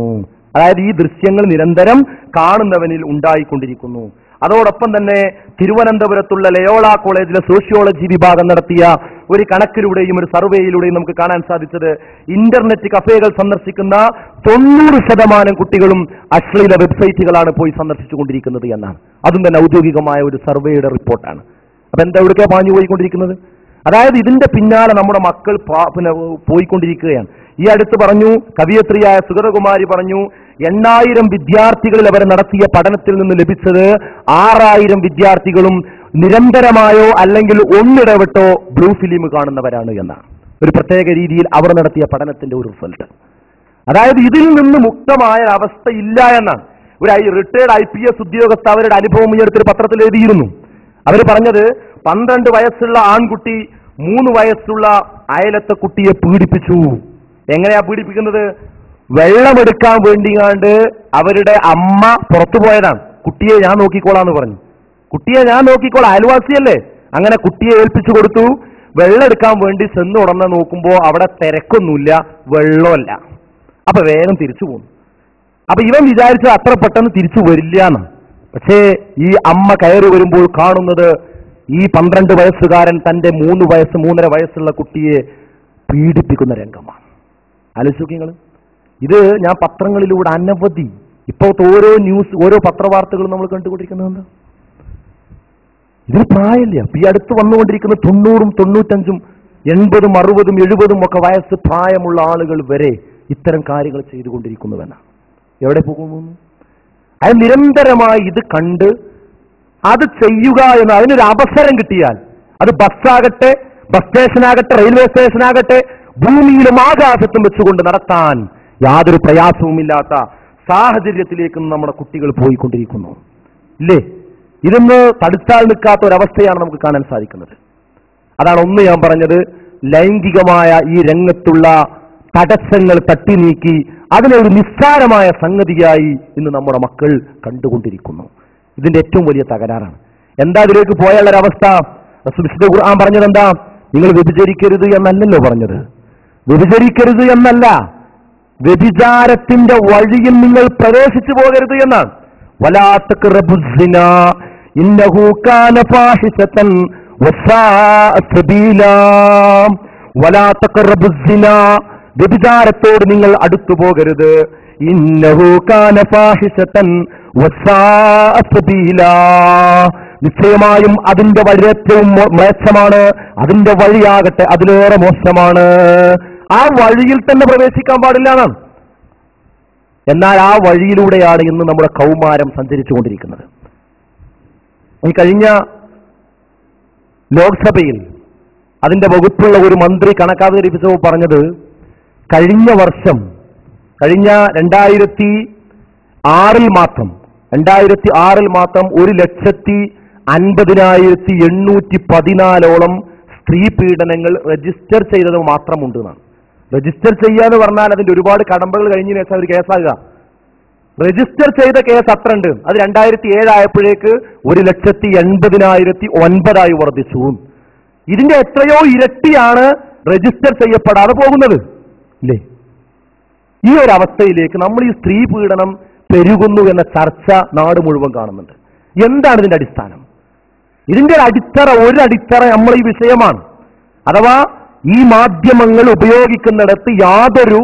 അതായത് ഈ ദൃശ്യങ്ങൾ നിരന്തരം കാണുന്നവനിൽ ഉണ്ടായിക്കൊണ്ടിരിക്കുന്നു. അതോടൊപ്പം തന്നെ തിരുവനന്തപുരത്തുള്ള ലയോള കോളേജിലെ സോഷ്യോളജി വിഭാഗം നടത്തിയ ഒരു കണക്കിലൂടെയും ഒരു സർവേയിലൂടെയും നമുക്ക് കാണാൻ സാധിച്ചത്, ഇന്റർനെറ്റ് കഫേകൾ സന്ദർശിക്കുന്ന 90% കുട്ടികളും അശ്ലീല വെബ്സൈറ്റുകളാണ് പോയി സന്ദർശിച്ചുകൊണ്ടിരിക്കുന്നത് എന്നാണ്. അതും തന്നെ ഔദ്യോഗികമായ ഒരു സർവേയുടെ റിപ്പോർട്ടാണ്. അപ്പൊ എന്താ ഇവിടേക്ക് പാഞ്ഞു പോയിക്കൊണ്ടിരിക്കുന്നത്? അതായത് ഇതിന്റെ പിന്നാലെ നമ്മുടെ മക്കൾ പോയിക്കൊണ്ടിരിക്കുകയാണ്. ഈ അടുത്ത് പറഞ്ഞു, കവിയത്രിയായ സുഗതകുമാരി പറഞ്ഞു, 8000 വിദ്യാർത്ഥികളിൽ അവർ നടത്തിയ പഠനത്തിൽ നിന്ന് ലഭിച്ചത് 6000 വിദ്യാർത്ഥികളും നിരന്തരമായോ അല്ലെങ്കിൽ ഒന്നിടവിട്ടോ ബ്ലൂ ഫിലിം കാണുന്നവരാണ് എന്നാണ് ഒരു പ്രത്യേക രീതിയിൽ അവർ നടത്തിയ പഠനത്തിന്റെ ഒരു റിസൾട്ട്. അതായത് ഇതിൽ നിന്ന് മുക്തമായ അവസ്ഥ ഇല്ല എന്നാണ്. ഒരു റിട്ടയർഡ് IPS ഉദ്യോഗസ്ഥ അവരുടെ അനുഭവം ഈ അടുത്തൊരു പത്രത്തിൽ എഴുതിയിരുന്നു. അവർ പറഞ്ഞത്, 12 വയസ്സുള്ള ആൺകുട്ടി 3 വയസ്സുള്ള അയലത്തെ കുട്ടിയെ പീഡിപ്പിച്ചു. എങ്ങനെയാ പീഡിപ്പിക്കുന്നത്? വെള്ളമെടുക്കാൻ വേണ്ടിയാണ്ട് അവരുടെ അമ്മ പുറത്തു പോയതാണ്. കുട്ടിയെ ഞാൻ നോക്കിക്കോളാന്ന് പറഞ്ഞു. കുട്ടിയെ ഞാൻ നോക്കിക്കോളാം, അയൽവാസിയല്ലേ. അങ്ങനെ കുട്ടിയെ ഏൽപ്പിച്ചു കൊടുത്തു. വെള്ളം എടുക്കാൻ വേണ്ടി ചെന്ന് ഉടനെ നോക്കുമ്പോൾ അവിടെ തിരക്കൊന്നുമില്ല, വെള്ളമല്ല. അപ്പൊ വേഗം തിരിച്ചു പോകുന്നു. അപ്പൊ ഇവൻ വിചാരിച്ചത് അത്ര പെട്ടെന്ന് തിരിച്ചു വരില്ല എന്ന്. പക്ഷേ ഈ അമ്മ കയറി വരുമ്പോൾ കാണുന്നത് ഈ 12 വയസ്സുകാരൻ തന്റെ 3-3.5 വയസ്സുള്ള കുട്ടിയെ പീഡിപ്പിക്കുന്ന രംഗമാണ്. ആലോചിച്ച് നിങ്ങൾ. ഇത് ഞാൻ പത്രങ്ങളിലൂടെ അനവധി ഇപ്പോഴത്തെ ഓരോ ന്യൂസ്, ഓരോ പത്രവാർത്തകളും നമ്മൾ കണ്ടുകൊണ്ടിരിക്കുന്നത്. ഇതിന് പ്രായമില്ല. ഈ അടുത്ത് വന്നുകൊണ്ടിരിക്കുന്ന 90, 95, 80, 60, 70 ഒക്കെ വയസ്സ് പ്രായമുള്ള ആളുകൾ വരെ ഇത്തരം കാര്യങ്ങൾ ചെയ്തുകൊണ്ടിരിക്കുന്നുവെന്നാണ്. എവിടെ പോകുന്നു? അത് നിരന്തരമായി ഇത് കണ്ട് അത് ചെയ്യുക എന്ന് അതിനൊരു അവസരം കിട്ടിയാൽ, അത് ബസ്സാകട്ടെ, ബസ് സ്റ്റേഷനാകട്ടെ, റെയിൽവേ സ്റ്റേഷനാകട്ടെ, ഭൂമിയിലും ആകാശത്തും വെച്ചുകൊണ്ട് നടത്താൻ യാതൊരു പ്രയാസവുമില്ലാത്ത സാഹചര്യത്തിലേക്ക് നമ്മുടെ കുട്ടികൾ പോയിക്കൊണ്ടിരിക്കുന്നു. ഇല്ലേ? ഇതൊന്ന് തടുത്താൽ നിൽക്കാത്ത ഒരവസ്ഥയാണ് നമുക്ക് കാണാൻ സാധിക്കുന്നത്. അതാണ് ഒന്ന് ഞാൻ പറഞ്ഞത്, ലൈംഗികമായ ഈ രംഗത്തുള്ള തടസ്സങ്ങൾ തട്ടി നീക്കി അതിനെ ഒരു നിസ്സാരമായ സംഗതിയായി ഇന്ന് നമ്മുടെ മക്കൾ കണ്ടുകൊണ്ടിരിക്കുന്നു. ഇതിന്റെ ഏറ്റവും വലിയ തകരാറാണ്. എന്താ ഇതിലേക്ക് പോയാലൊരവസ്ഥ? വിശുദ്ധ ഖുർആൻ പറഞ്ഞത് എന്താ? നിങ്ങൾ വ്യഭിചരിക്കരുത് എന്നല്ലല്ലോ പറഞ്ഞത്. വ്യഭിചരിക്കരുത് എന്നല്ല, വ്യഭിചാരത്തിന്റെ വഴിയിൽ നിങ്ങൾ പ്രവേശിച്ചു പോകരുത് എന്നാണ്. വലാ തഖ്റബുസ്സിനാ ഇന്നഹു കാന ഫാഹിശതൻ വസാഅ സബീലാ. വലാ തഖ്റബുസ്സിനാ, വ്യഭിചാരത്തോട് നിങ്ങൾ അടുത്തു പോകരുത്. ഇന്നഹു കാന ഫാഹിശതൻ വസാഅ സബീലാ, നിശ്ചയമായും അതിന്റെ വഴി ഏറ്റവും മോശമാണ്, അതിന്റെ വഴിയാകട്ടെ അതിലേറെ മോശമാണ്. ആ വഴിയിൽ തന്നെ പ്രവേശിക്കാൻ പാടില്ല എന്നാണ്. എന്നാൽ ആ വഴിയിലൂടെയാണ് ഇന്ന് നമ്മുടെ കൗമാരം സഞ്ചരിച്ചുകൊണ്ടിരിക്കുന്നത്. ഈ കഴിഞ്ഞ ലോക്സഭയിൽ അതിന്റെ വകുപ്പുള്ള ഒരു മന്ത്രി കണക്കാവതരിപ്പിച്ചപ്പോൾ പറഞ്ഞത്, കഴിഞ്ഞ വർഷം 2006 മാത്രം 1,50,814 സ്ത്രീ പീഡനങ്ങൾ രജിസ്റ്റർ ചെയ്തത് മാത്രമുണ്ട് എന്നാണ്. രജിസ്റ്റർ ചെയ്യാന്ന് പറഞ്ഞാൽ അതിന്റെ ഒരുപാട് കടമ്പകൾ കഴിഞ്ഞതിന് ശേഷം ഒരു കേസാകുക. രജിസ്റ്റർ ചെയ്ത കേസ് അത്ര ഉണ്ട്. അത് 2007 ആയപ്പോഴേക്ക് 1,80,009 വർദ്ധിച്ചു. ഇതിന്റെ എത്രയോ ഇരട്ടിയാണ് രജിസ്റ്റർ ചെയ്യപ്പെടാതെ പോകുന്നത്. ഇല്ലേ? ഈ ഒരു അവസ്ഥയിലേക്ക് നമ്മൾ ഈ സ്ത്രീ പീഡനം പെരുകുന്നു എന്ന ചർച്ച നാട് മുഴുവൻ കാണുന്നുണ്ട്. എന്താണ് ഇതിന്റെ അടിസ്ഥാനം? ഇതിന്റെ ഒരു അടിത്തറ നമ്മൾ ഈ വിഷയമാണ്. അഥവാ ഈ മാധ്യമങ്ങൾ ഉപയോഗിക്കുന്നിടത്ത് യാതൊരു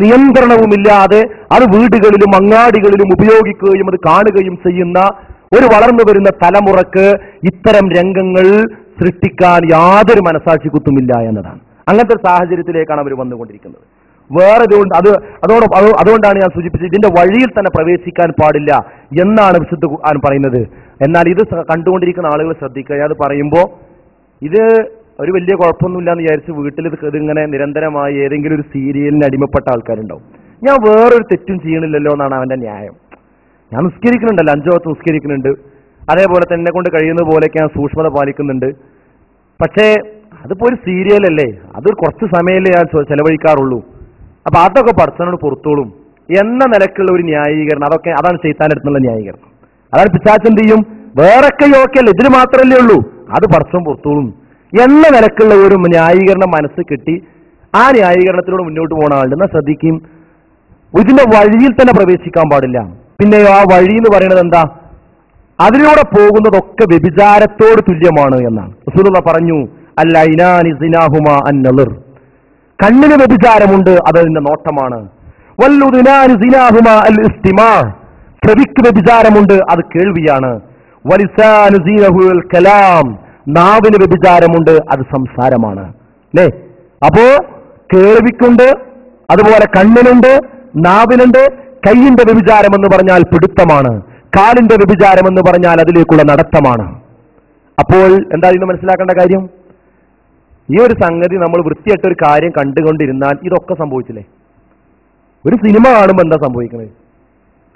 നിയന്ത്രണവുമില്ലാതെ അത് വീടുകളിലും അങ്ങാടികളിലും ഉപയോഗിക്കുകയും അത് കാണുകയും ചെയ്യുന്ന ഒരു വളർന്നു വരുന്ന തലമുറക്ക് ഇത്തരം രംഗങ്ങൾ സൃഷ്ടിക്കാൻ യാതൊരു മനസാക്ഷി കുത്തുമില്ല എന്നതാണ്. അങ്ങനത്തെ സാഹചര്യത്തിലേക്കാണ് അവർ വന്നുകൊണ്ടിരിക്കുന്നത്. അതുകൊണ്ടാണ് ഞാൻ സൂചിപ്പിച്ചത്, ഇതിന്റെ വഴിയിൽ തന്നെ പ്രവേശിക്കാൻ പാടില്ല എന്നാണ് വിശുദ്ധ ഖുർആൻ പറയുന്നത്. എന്നാൽ ഇത് കണ്ടുകൊണ്ടിരിക്കുന്ന ആളുകൾ ശ്രദ്ധിക്കുക. അത് പറയുമ്പോൾ ഇത് ഒരു വലിയ കുഴപ്പമൊന്നുമില്ല എന്ന് വിചാരിച്ച് വീട്ടിൽ ഇതിങ്ങനെ നിരന്തരമായി ഏതെങ്കിലും ഒരു സീരിയലിന് അടിമപ്പെട്ട ആൾക്കാരുണ്ടാവും. ഞാൻ വേറൊരു തെറ്റും ചെയ്യണില്ലല്ലോ എന്നാണ് അവന്റെ ന്യായം. ഞാൻ നിസ്കരിക്കുന്നുണ്ടല്ലോ, 5 വക്ത് നിസ്കരിക്കുന്നുണ്ട്, അതേപോലെ തന്നെ എന്നെ കൊണ്ട് കഴിയുന്ന പോലെയൊക്കെ ഞാൻ സൂക്ഷ്മത പാലിക്കുന്നുണ്ട്. പക്ഷേ അതിപ്പോ ഒരു സീരിയലല്ലേ, അതൊരു കുറച്ച് സമയമല്ലേ ഞാൻ ചെലവഴിക്കാറുള്ളൂ, അപ്പൊ അതൊക്കെ പടച്ചവനോട് പുറത്തോളും എന്ന നിലക്കുള്ള ഒരു ന്യായീകരണം, അതാണ് ശൈത്താന്റെ അടുത്തുള്ള ന്യായീകരണം. അതാണ് പിശാച് എന്ത് ചെയ്യും, വേറൊക്കെ യോക്കല്ലേ, ഇതിന് മാത്രമല്ലേ ഉള്ളൂ, അത് പടച്ചവൻ പുറത്തോളും എന്ന നിലക്കുള്ള ഒരു ന്യായീകരണം മനസ്സ് കിട്ടി ആ ന്യായീകരണത്തിലൂടെ മുന്നോട്ട് പോകുന്ന ആളുണ്ട്. എന്നാൽ ശ്രദ്ധിക്കും, ഇതിന്റെ വഴിയിൽ തന്നെ പ്രവേശിക്കാൻ പാടില്ല. പിന്നെ ആ വഴി എന്ന് പറയുന്നത് എന്താ? അതിലൂടെ പോകുന്നതൊക്കെ വ്യഭിചാരത്തോട് തുല്യമാണ് എന്നാണ് റസൂലുള്ളാഹി പറഞ്ഞു. അല്ലൈനാനി സിനാഹുമാ അന്നളിർ, കണ്ണിന് വ്യഭിചാരമുണ്ട്, അതതിന്റെ നോട്ടമാണ്. വല്ലുദിനാനി സിനാഹുമാ അൽ ഇസ്തിമാ, ചെവിക്ക് വ്യഭിചാരമുണ്ട്, അത് കേൾവിയാണ്. വലിസാനു സിനഹുൽ കലാം, നാവിന് വ്യഭിചാരമുണ്ട്, അത് സംസാരമാണ്. അല്ലേ? അപ്പോ കേൾവിക്കുണ്ട്, അതുപോലെ കണ്ണിനുണ്ട്, നാവിനുണ്ട്. കൈയിന്റെ വ്യഭിചാരം എന്ന് പറഞ്ഞാൽ പിടുത്തമാണ്, കാലിന്റെ വ്യഭിചാരം എന്ന് പറഞ്ഞാൽ അതിലേക്കുള്ള നടത്തമാണ്. അപ്പോൾ എന്താ ഇന്ന് മനസ്സിലാക്കേണ്ട കാര്യം? ഈ ഒരു സംഗതി നമ്മൾ വൃത്തിയായിട്ടൊരു ഒരു കാര്യം കണ്ടുകൊണ്ടിരുന്നാൽ ഇതൊക്കെ സംഭവിച്ചില്ലേ? ഒരു സിനിമ കാണുമ്പോൾ എന്താ സംഭവിക്കുന്നത്?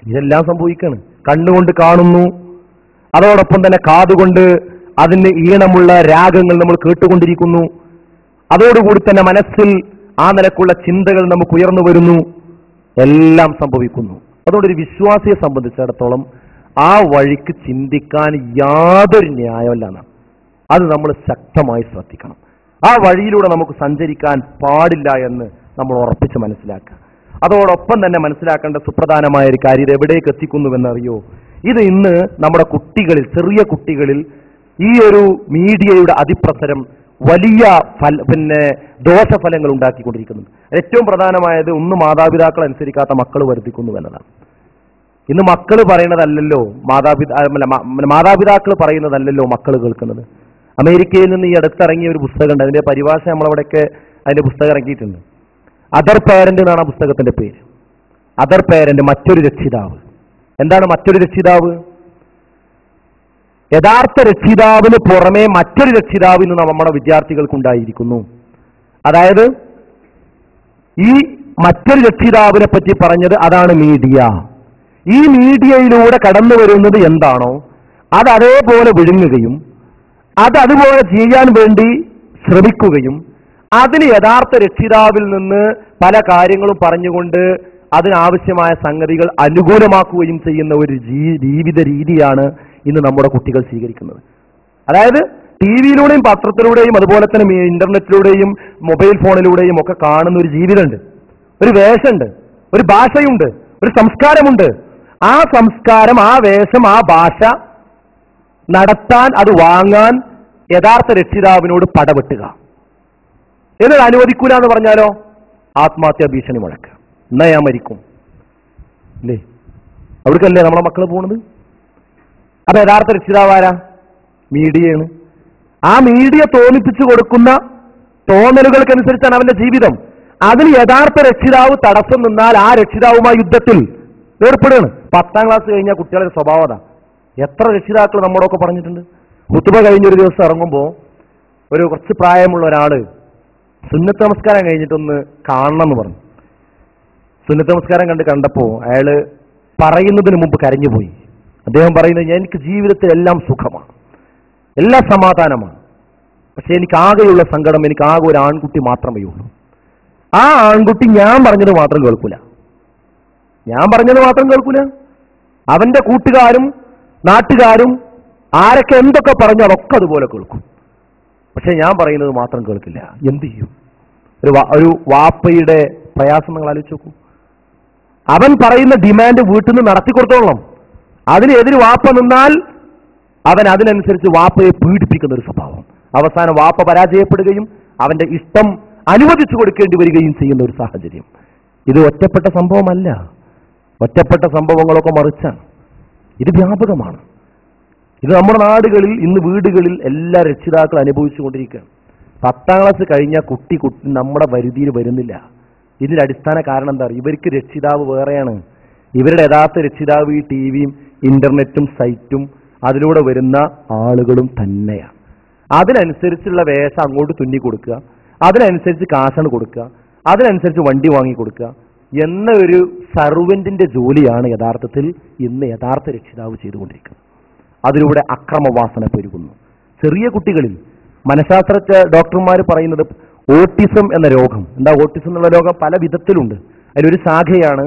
ഇതെല്ലാം സംഭവിക്കാണ്. കണ്ണുകൊണ്ട് കാണുന്നു, അതോടൊപ്പം തന്നെ കാതുകൊണ്ട് അതിന് ഈണമുള്ള രാഗങ്ങൾ നമ്മൾ കേട്ടുകൊണ്ടിരിക്കുന്നു. അതോടുകൂടി തന്നെ മനസ്സിൽ ആ നിലക്കുള്ള ചിന്തകൾ നമുക്ക് ഉയർന്നു വരുന്നു, എല്ലാം സംഭവിക്കുന്നു. അതുകൊണ്ട് ഒരു വിശ്വാസിയെ സംബന്ധിച്ചിടത്തോളം ആ വഴിക്ക് ചിന്തിക്കാൻ യാതൊരു ന്യായമല്ല. അത് നമ്മൾ ശക്തമായി ശ്രദ്ധിക്കണം. ആ വഴിയിലൂടെ നമുക്ക് സഞ്ചരിക്കാൻ പാടില്ല എന്ന് നമ്മൾ ഉറപ്പിച്ച് മനസ്സിലാക്കുക. അതോടൊപ്പം തന്നെ മനസ്സിലാക്കേണ്ട സുപ്രധാനമായ ഒരു കാര്യം, ഇത് എവിടേക്ക് എത്തിക്കുന്നുവെന്നറിയോ? ഇത് ഇന്ന് നമ്മുടെ കുട്ടികളിൽ, ചെറിയ കുട്ടികളിൽ ഈ ഒരു മീഡിയയുടെ അതിപ്രസരം വലിയ ദോഷഫലങ്ങൾ ഉണ്ടാക്കിക്കൊണ്ടിരിക്കുന്നുണ്ട്. ഏറ്റവും പ്രധാനമായത് ഒന്ന്, മാതാപിതാക്കൾ അനുസരിക്കാത്ത മക്കൾ വർദ്ധിക്കുന്നു എന്നതാണ്. ഇന്ന് മക്കൾ പറയുന്നതല്ലല്ലോ മാതാപിതാക്കൾ പറയുന്നതല്ലല്ലോ മക്കൾ കേൾക്കുന്നത്. അമേരിക്കയിൽ നിന്ന് ഈ അടുത്തിറങ്ങിയ ഒരു പുസ്തകമുണ്ട്, അതിന്റെ പരിഭാഷ നമ്മളവിടെയൊക്കെ അതിന്റെ പുസ്തകം ഇറങ്ങിയിട്ടുണ്ട്. അതർ പേരന്റ് എന്നാണ് ആ പുസ്തകത്തിന്റെ പേര്. അതർ പേരന്റ്, മറ്റൊരു രക്ഷിതാവ്. എന്താണ് മറ്റൊരു രക്ഷിതാവ്? യഥാർത്ഥ രക്ഷിതാവിന് പുറമെ മറ്റൊരു രക്ഷിതാവ് ഇന്ന് നമ്മുടെ വിദ്യാർത്ഥികൾക്കുണ്ടായിരിക്കുന്നു. അതായത് ഈ മറ്റൊരു രക്ഷിതാവിനെ പറ്റി പറഞ്ഞത് അതാണ് മീഡിയ. ഈ മീഡിയയിലൂടെ കടന്നു വരുന്നത് എന്താണോ അത് അതേപോലെ വിഴുങ്ങുകയും അതുപോലെ ചെയ്യാൻ വേണ്ടി ശ്രമിക്കുകയും അതിന് യഥാർത്ഥ രക്ഷിതാവിൽ നിന്ന് പല കാര്യങ്ങളും പറഞ്ഞുകൊണ്ട് അതിനാവശ്യമായ സംഗതികൾ അനുകൂലമാക്കുകയും ചെയ്യുന്ന ഒരു ജീവിത രീതിയാണ് ഇന്ന് നമ്മുടെ കുട്ടികൾ സ്വീകരിക്കുന്നത്. അതായത് ടി വിയിലൂടെയും പത്രത്തിലൂടെയും അതുപോലെ തന്നെ ഇന്റർനെറ്റിലൂടെയും മൊബൈൽ ഫോണിലൂടെയും ഒക്കെ കാണുന്ന ഒരു ജീവിതമുണ്ട്, ഒരു വേഷമുണ്ട്, ഒരു ഭാഷയുണ്ട്, ഒരു സംസ്കാരമുണ്ട്. ആ സംസ്കാരം, ആ വേഷം, ആ ഭാഷ നടത്താൻ, അത് വാങ്ങാൻ യഥാർത്ഥ രക്ഷിതാവിനോട് പടവെട്ടുക. എന്നിട്ട് അനുവദിക്കൂല എന്ന് പറഞ്ഞാലോ ആത്മഹത്യാ ഭീഷണി മുഴക്കുക. എന്നാ ഞാൻ മരിക്കും അല്ലേ? അവർക്കല്ലേ നമ്മളെ മക്കൾ പോണത്? അപ്പൊ യഥാർത്ഥ രക്ഷിതാവാരാ? മീഡിയയാണ്. ആ മീഡിയ തോന്നിപ്പിച്ചു കൊടുക്കുന്ന തോന്നലുകൾക്കനുസരിച്ചാണ് അവന്റെ ജീവിതം. അതിന് യഥാർത്ഥ രക്ഷിതാവ് തടസ്സം നിന്നാൽ ആ രക്ഷിതാവുമായി യുദ്ധത്തിൽ ഏർപ്പെടുകയാണ്. 10ാം ക്ലാസ് കഴിഞ്ഞാൽ കുട്ടികളുടെ സ്വഭാവത. എത്ര രക്ഷിതാക്കൾ നമ്മളൊക്കെ പറഞ്ഞിട്ടുണ്ട്. ഖുതുബ കഴിഞ്ഞൊരു ദിവസം ഇറങ്ങുമ്പോൾ ഒരു കുറച്ച് പ്രായമുള്ള ഒരാള് സുന്നത്ത് നമസ്കാരം കഴിഞ്ഞിട്ടൊന്ന് കാണണം എന്ന് പറഞ്ഞു. സുന്നത്ത് നമസ്കാരം കണ്ടപ്പോ അയാള് പറയുന്നതിന് മുമ്പ് കരഞ്ഞുപോയി. അദ്ദേഹം പറയുന്നത്, എനിക്ക് ജീവിതത്തിൽ എല്ലാം സുഖമാണ്, എല്ലാം സമാധാനമാണ്, പക്ഷെ എനിക്ക് ആകെയുള്ള സങ്കടം, എനിക്ക് ആകെ ഒരു ആൺകുട്ടി മാത്രമേ ഉള്ളൂ. ആ ആൺകുട്ടി ഞാൻ പറഞ്ഞത് മാത്രം കേൾക്കൂല. അവന്റെ കൂട്ടുകാരും നാട്ടുകാരും ആരൊക്കെ എന്തൊക്കെ പറഞ്ഞു അതൊക്കെ അതുപോലെ കേൾക്കും, പക്ഷെ ഞാൻ പറയുന്നത് മാത്രം കേൾക്കില്ല. എന്ത് ചെയ്യും? ഒരു വാപ്പയുടെ പ്രയാസം നിങ്ങൾ ആലോചിച്ച് നോക്കൂ. അവൻ പറയുന്ന ഡിമാൻഡ് വീട്ടിൽ നിന്ന് നടത്തിക്കൊടുത്തോളണം. അതിനെതിര് വാപ്പ നിന്നാൽ അവൻ അതിനനുസരിച്ച് വാപ്പയെ പീഡിപ്പിക്കുന്ന ഒരു സ്വഭാവം. അവസാനം വാപ്പ പരാജയപ്പെടുകയും അവന്റെ ഇഷ്ടം അനുവദിച്ചു കൊടുക്കേണ്ടി വരികയും ചെയ്യുന്ന ഒരു സാഹചര്യം. ഇത് ഒറ്റപ്പെട്ട സംഭവമല്ല. ഒറ്റപ്പെട്ട സംഭവങ്ങളൊക്കെ മറിച്ചാണ്. ഇത് വ്യാപകമാണ്. ഇത് നമ്മുടെ നാടുകളിൽ ഇന്ന് വീടുകളിൽ എല്ലാ രക്ഷിതാക്കളും അനുഭവിച്ചുകൊണ്ടിരിക്കുകയാണ്. 10ാം ക്ലാസ് കഴിഞ്ഞ കുട്ടി നമ്മുടെ വരുതിയിൽ വരുന്നില്ല. ഇതിന്റെ അടിസ്ഥാന കാരണം എന്താ? ഇവർക്ക് രക്ഷിതാവ് വേറെയാണ്. ഇവരുടെ യഥാർത്ഥ രക്ഷിതാവ് ഈ ടി വിയും ഇന്റർനെറ്റും സൈറ്റും അതിലൂടെ വരുന്ന ആളുകളും തന്നെയാണ്. അതിനനുസരിച്ചുള്ള വേഷം അങ്ങോട്ട് തുന്നി കൊടുക്കുക, അതിനനുസരിച്ച് കാശാണ് കൊടുക്കുക, അതിനനുസരിച്ച് വണ്ടി വാങ്ങി കൊടുക്കുക എന്ന ഒരു സർവന്റിന്റെ ജോലിയാണ് യഥാർത്ഥത്തിൽ ഇന്ന് യഥാർത്ഥ രക്ഷിതാവ് ചെയ്തുകൊണ്ടിരിക്കുന്നത്. അതിലൂടെ അക്രമവാസന പെരുകുന്നു. ചെറിയ കുട്ടികളിൽ മനഃശാസ്ത്ര ഡോക്ടർമാർ പറയുന്നത് ഓട്ടിസം എന്ന രോഗം. എന്താ ഓട്ടിസം എന്നുള്ള രോഗം? പല വിധത്തിലുണ്ട്. അതിലൊരു ശാഖയാണ്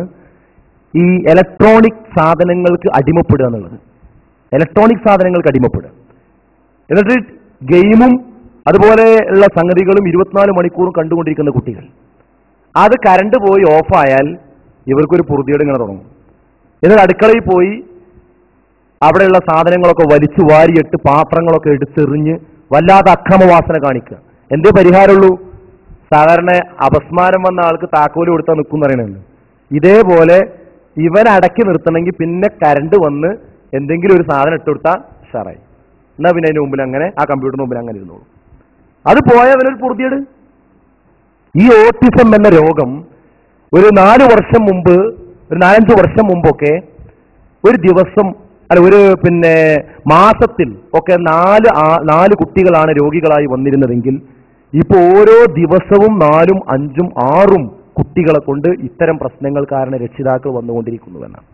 ഈ ഇലക്ട്രോണിക് സാധനങ്ങൾക്ക് അടിമപ്പെടുക എന്നുള്ളത്. ഇലക്ട്രോണിക് സാധനങ്ങൾക്ക് അടിമപ്പെടുക, എന്നിട്ട് ഗെയിമും അതുപോലെ ഉള്ള സംഗതികളും 24 മണിക്കൂറും കണ്ടുകൊണ്ടിരിക്കുന്ന കുട്ടികൾ. അത് കറണ്ട് പോയി ഓഫായാൽ ഇവർക്കൊരു പൊറുതിയോട് ഇങ്ങനെ തുടങ്ങും. എന്നിട്ട് അടുക്കളയിൽ പോയി അവിടെയുള്ള സാധനങ്ങളൊക്കെ വലിച്ചു വാരിയിട്ട് പാത്രങ്ങളൊക്കെ എടുത്തെറിഞ്ഞ് വല്ലാതെ അക്രമവാസന കാണിക്കുക. എന്തേ പരിഹാരമുള്ളൂ? സാധാരണ അപസ്മാരം വന്ന ആൾക്ക് താക്കോല് കൊടുത്താൽ നിൽക്കും എന്ന് പറയണല്ലോ. ഇതേപോലെ ഇവൻ അടക്കി നിർത്തണമെങ്കിൽ പിന്നെ കറണ്ട് വന്ന് എന്തെങ്കിലും ഒരു സാധനം ഇട്ടുകൊടുത്താൽ ഷാറായി. എന്നാ പിന്നെ അതിന് മുമ്പിൽ അങ്ങനെ ആ കമ്പ്യൂട്ടറിന് മുമ്പിൽ അങ്ങനെ ഇരുന്നോളൂ. അത് പോയവനൊരു പൊറുതിയേട്. ഈ ഓട്ടിസം എന്ന രോഗം ഒരു 4 വർഷം മുമ്പ്, ഒരു 4-5 വർഷം മുമ്പൊക്കെ ഒരു ദിവസം ഒരു മാസത്തിൽ ഒക്കെ 4 കുട്ടികളാണ് രോഗികളായി വന്നിരുന്നതെങ്കിൽ ഇപ്പൊ ഓരോ ദിവസവും 4ഉം 5ഉം 6ഉം കുട്ടികളെ കൊണ്ട് ഇത്തരം പ്രശ്നങ്ങൾ കാരണം രക്ഷിതാക്കൾ വന്നുകൊണ്ടിരിക്കുന്നുവെന്നാണ്.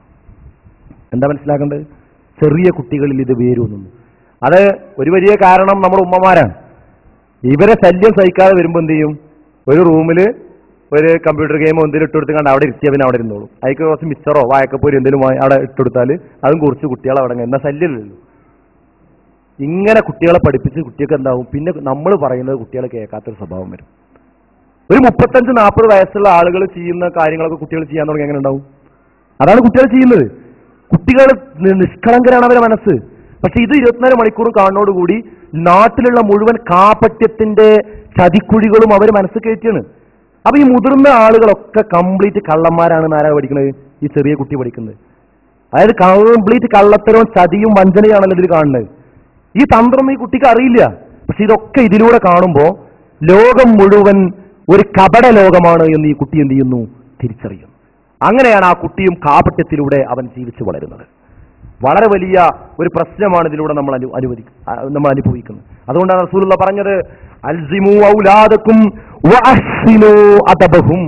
എന്താ മനസ്സിലാക്കേണ്ടത്? ചെറിയ കുട്ടികളിൽ ഇത് വേരൂന്നു. അത് ഒരു വലിയ കാരണം നമ്മുടെ ഉമ്മമാരാണ്. ഇവരെ ശല്യം സഹിക്കാതെ വരുമ്പോൾ എന്ത് ചെയ്യും? ഒരു റൂമിൽ ഒരു കമ്പ്യൂട്ടർ ഗെയിമോ എന്തെങ്കിലും ഇട്ടുകൊടുത്ത് അവിടെ ഇരുത്തിയവൻ അവിടെ ഇരുന്നോളൂ. അതിക്ക് കുറച്ച് മിച്ചറോ വായക്കപ്പോരി എന്തെങ്കിലും അവിടെ ഇട്ടുകൊടുത്താൽ അതും കുറിച്ച് കുട്ടികൾ അവിടെ എന്നാ ശല്യമില്ലല്ലോ. ഇങ്ങനെ കുട്ടികളെ പഠിപ്പിച്ച് കുട്ടികൾക്ക് എന്താവും, പിന്നെ നമ്മൾ പറയുന്നത് കുട്ടികളെ കേൾക്കാത്തൊരു സ്വഭാവം വരും. ഒരു 35-40 വയസ്സുള്ള ആളുകൾ ചെയ്യുന്ന കാര്യങ്ങളൊക്കെ കുട്ടികൾ ചെയ്യാൻ തുടങ്ങി എങ്ങനെ ഉണ്ടാവും? അതാണ് കുട്ടികൾ ചെയ്യുന്നത്. കുട്ടികൾ നിഷ്കളങ്കരാണ് അവരുടെ മനസ്സ്. പക്ഷെ ഇത് 24 മണിക്കൂർ കാണുന്നതോടുകൂടി നാട്ടിലുള്ള മുഴുവൻ കാപട്യത്തിന്റെ ചതിക്കുഴികളും അവർ മനസ്സ് കയറ്റിയാണ്. അപ്പൊ ഈ മുതിർന്ന ആളുകളൊക്കെ കംപ്ലീറ്റ് കള്ളന്മാരാണ്. ആരാ പഠിക്കുന്നത്? ഈ ചെറിയ കുട്ടി പഠിക്കുന്നത്. അതായത് കംപ്ലീറ്റ് കള്ളത്തരവും ചതിയും വഞ്ചനയാണല്ലോ ഇതിൽ കാണുന്നത്. ഈ തന്ത്രം ഈ കുട്ടിക്ക് അറിയില്ല. പക്ഷെ ഇതൊക്കെ ഇതിലൂടെ കാണുമ്പോൾ ലോകം മുഴുവൻ ഒരു കപട ലോകമാണ് എന്ന് ഈ കുട്ടി എന്ത് ചെയ്യുന്നു? തിരിച്ചറിയുന്നു. അങ്ങനെയാണ് ആ കുട്ടിയും കാപട്യത്തിലൂടെ അവൻ ജീവിച്ചു വളരുന്നത്. വളരെ വലിയ ഒരു പ്രശ്നമാണ് ഇതിലൂടെ നമ്മൾ അനുഭവിക്കുന്നത്. അതുകൊണ്ടാണ് റസൂലുള്ളാഹി പറഞ്ഞത്, അൽസിമു ഔലാദകും വഅഹ്സിനു അദബഹും.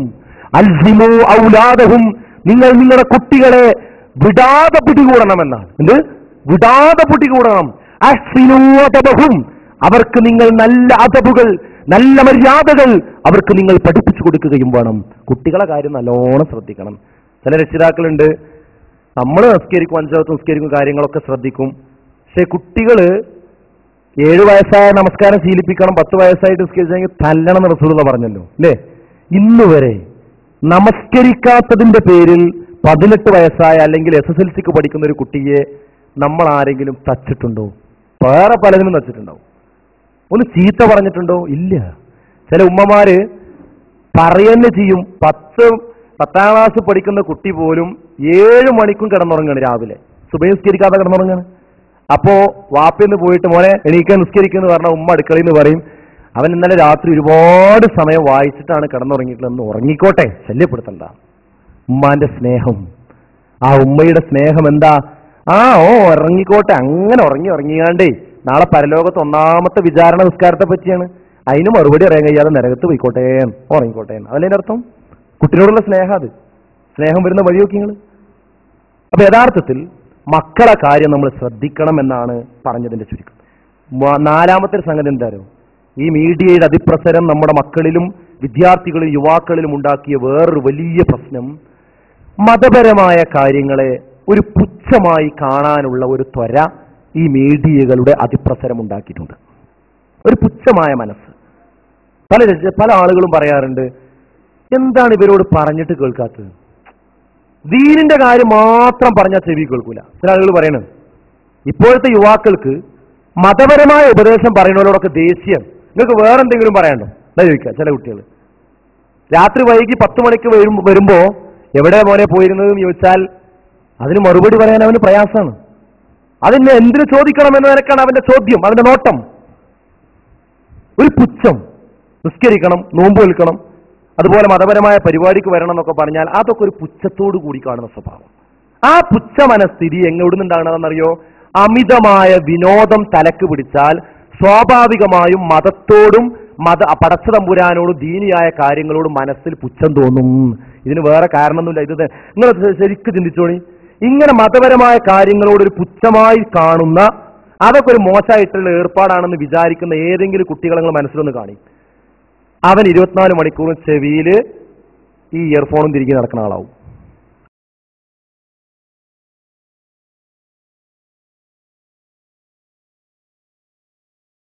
അൽസിമു ഔലാദഹും, നിങ്ങൾ നിങ്ങളുടെ കുട്ടികളെ വിടാതെ പിടികൂടണമെന്നാണ്. എന്ത്? വിടാതെ പിടികൂടണം. അഹ്സിനു അദബഹും, അവർക്ക് നിങ്ങൾ നല്ല അദബുകൾ, നല്ല മര്യാദകൾ അവർക്ക് നിങ്ങൾ പഠിപ്പിച്ചു കൊടുക്കുകയും വേണം. കുട്ടികളെ കാര്യം നല്ലോണം ശ്രദ്ധിക്കണം. ചില രക്ഷിതാക്കളുണ്ട്, നമ്മൾ നിസ്കരിക്കും, 5 വക്ത് നിസ്കരിക്കും, കാര്യങ്ങളൊക്കെ ശ്രദ്ധിക്കും. പക്ഷെ കുട്ടികള് 7 വയസ്സായ നമസ്കാരം ശീലിപ്പിക്കണം, 10 വയസ്സായിട്ട് നിസ്കരിച്ചെങ്കിൽ തല്ലണം എന്ന് റസൂലുള്ളാഹി പറഞ്ഞല്ലോ അല്ലേ? ഇന്ന് വരെ നമസ്കരിക്കാത്തതിന്റെ പേരിൽ 18 വയസ്സായ അല്ലെങ്കിൽ SSLCക്ക് പഠിക്കുന്ന ഒരു കുട്ടിയെ നമ്മൾ ആരെങ്കിലും തച്ചിട്ടുണ്ടോ? വേറെ പലതിനും തച്ചിട്ടുണ്ടാവും. ഒന്ന് ചീത്ത പറഞ്ഞിട്ടുണ്ടോ? ഇല്ല. ചില ഉമ്മമാര് പറയുന്ന ചെയ്യും. 10ാം ക്ലാസ് പഠിക്കുന്ന കുട്ടി പോലും 7 മണിക്കും കിടന്നുറങ്ങാണ്. രാവിലെ സുബഹി നിസ്കരിക്കാതെ കിടന്നുറങ്ങാണ്. അപ്പോ വാപ്പിന്ന് പോയിട്ട് മോനെ എണീക്കാൻ നിസ്കരിക്കുന്നു പറഞ്ഞാൽ ഉമ്മ അടുക്കളയിൽ നിന്ന് പറയും, അവൻ ഇന്നലെ രാത്രി ഒരുപാട് സമയം വായിച്ചിട്ടാണ് കിടന്നുറങ്ങിയിട്ടുള്ളതെന്ന്. ഉറങ്ങിക്കോട്ടെ, ശല്യപ്പെടുത്തണ്ട. ഉമ്മാന്റെ സ്നേഹം, ആ ഉമ്മയുടെ സ്നേഹം എന്താ? ഉറങ്ങിക്കോട്ടെ. അങ്ങനെ ഉറങ്ങിയാണ്ടേ നാളെ പരലോകത്ത് 1ാമത്തെ വിചാരണ നിസ്കാരത്തെ പറ്റിയാണ്. അതിന് മറുപടി അറിയാൻ കഴിയാതെ നരകത്ത് പോയിക്കോട്ടെ, ഉറങ്ങിക്കോട്ടെ. അതല്ലേ അർത്ഥം? കുട്ടിയോടുള്ള സ്നേഹം. അത് സ്നേഹം വരുന്ന വഴി നോക്കി നിങ്ങൾ. അപ്പൊ യഥാർത്ഥത്തിൽ മക്കളെ കാര്യം നമ്മൾ ശ്രദ്ധിക്കണം എന്നാണ് പറഞ്ഞതിന്റെ ചുരുക്കം. 4ാമത്തെ സംഗതി എന്തായാലും, ഈ മീഡിയയുടെ അതിപ്രസരം നമ്മുടെ മക്കളിലും വിദ്യാർത്ഥികളിലും യുവാക്കളിലും ഉണ്ടാക്കിയ വേറൊരു വലിയ പ്രശ്നം, മതപരമായ കാര്യങ്ങളെ ഒരു പുച്ഛമായി കാണാനുള്ള ഒരു ത്വര ഈ മീഡിയകളുടെ അതിപ്രസരം ഉണ്ടാക്കിയിട്ടുണ്ട്. ഒരു പുച്ഛമായ മനസ്സ്. പല ആളുകളും പറയാറുണ്ട്, എന്താണ് ഇവരോട് പറഞ്ഞിട്ട് കേൾക്കാത്തത്? ദീനിന്റെ കാര്യം മാത്രം പറഞ്ഞാൽ ചെവി കേൾക്കൂല. ചില ആളുകൾ പറയണത് ഇപ്പോഴത്തെ യുവാക്കൾക്ക് മതപരമായ ഉപദേശം പറയുന്നവരോടൊക്കെ ദേഷ്യം. നിങ്ങൾക്ക് വേറെന്തെങ്കിലും പറയാനുണ്ടോ? എന്താ ചോദിക്കുക ചില കുട്ടികൾ. രാത്രി വൈകി 10 മണിക്ക് വരുമ്പോ എവിടെ മോനെ പോയിരുന്നതെന്ന് ചോദിച്ചാൽ അതിന് മറുപടി പറയാൻ അവന് പ്രയാസമാണ്. അതിന് എന്തിനു ചോദിക്കണമെന്ന് നിനക്കാണ് അവന്റെ ചോദ്യം, അവന്റെ നോട്ടം. ഒരു പുച്ഛം. നിസ്കരിക്കണം, നോമ്പ് നിൽക്കണം, അതുപോലെ മതപരമായ പരിപാടിക്ക് വരണം എന്നൊക്കെ പറഞ്ഞാൽ അതൊക്കെ ഒരു പുച്ഛത്തോടു കൂടി കാണുന്ന സ്വഭാവം. ആ പുച്ഛ മനസ്ഥിതി എവിടുന്നുണ്ടാകണമെന്നറിയോ? അമിതമായ വിനോദം തലക്ക് പിടിച്ചാൽ സ്വാഭാവികമായും മതത്തോടും പടച്ചതമ്പുരാനോടും ദീനിയായ കാര്യങ്ങളോടും മനസ്സിൽ പുച്ഛം തോന്നും. ഇതിന് വേറെ കാരണമൊന്നുമില്ല. ഇത് നിങ്ങൾ ശരിക്കും ചിന്തിച്ചോളി. ഇങ്ങനെ മതപരമായ കാര്യങ്ങളോട് ഒരു പുച്ഛമായി കാണുന്ന, അതൊക്കെ ഒരു മോശമായിട്ടുള്ള ഏർപ്പാടാണെന്ന് വിചാരിക്കുന്ന ഏതെങ്കിലും കുട്ടികളെ നിങ്ങൾ മനസ്സിലൊന്ന് കാണി. അവൻ 24 മണിക്കൂറും ചെവിയിൽ ഈ ഇയർഫോണും തിരികെ നടക്കുന്ന ആളാവും.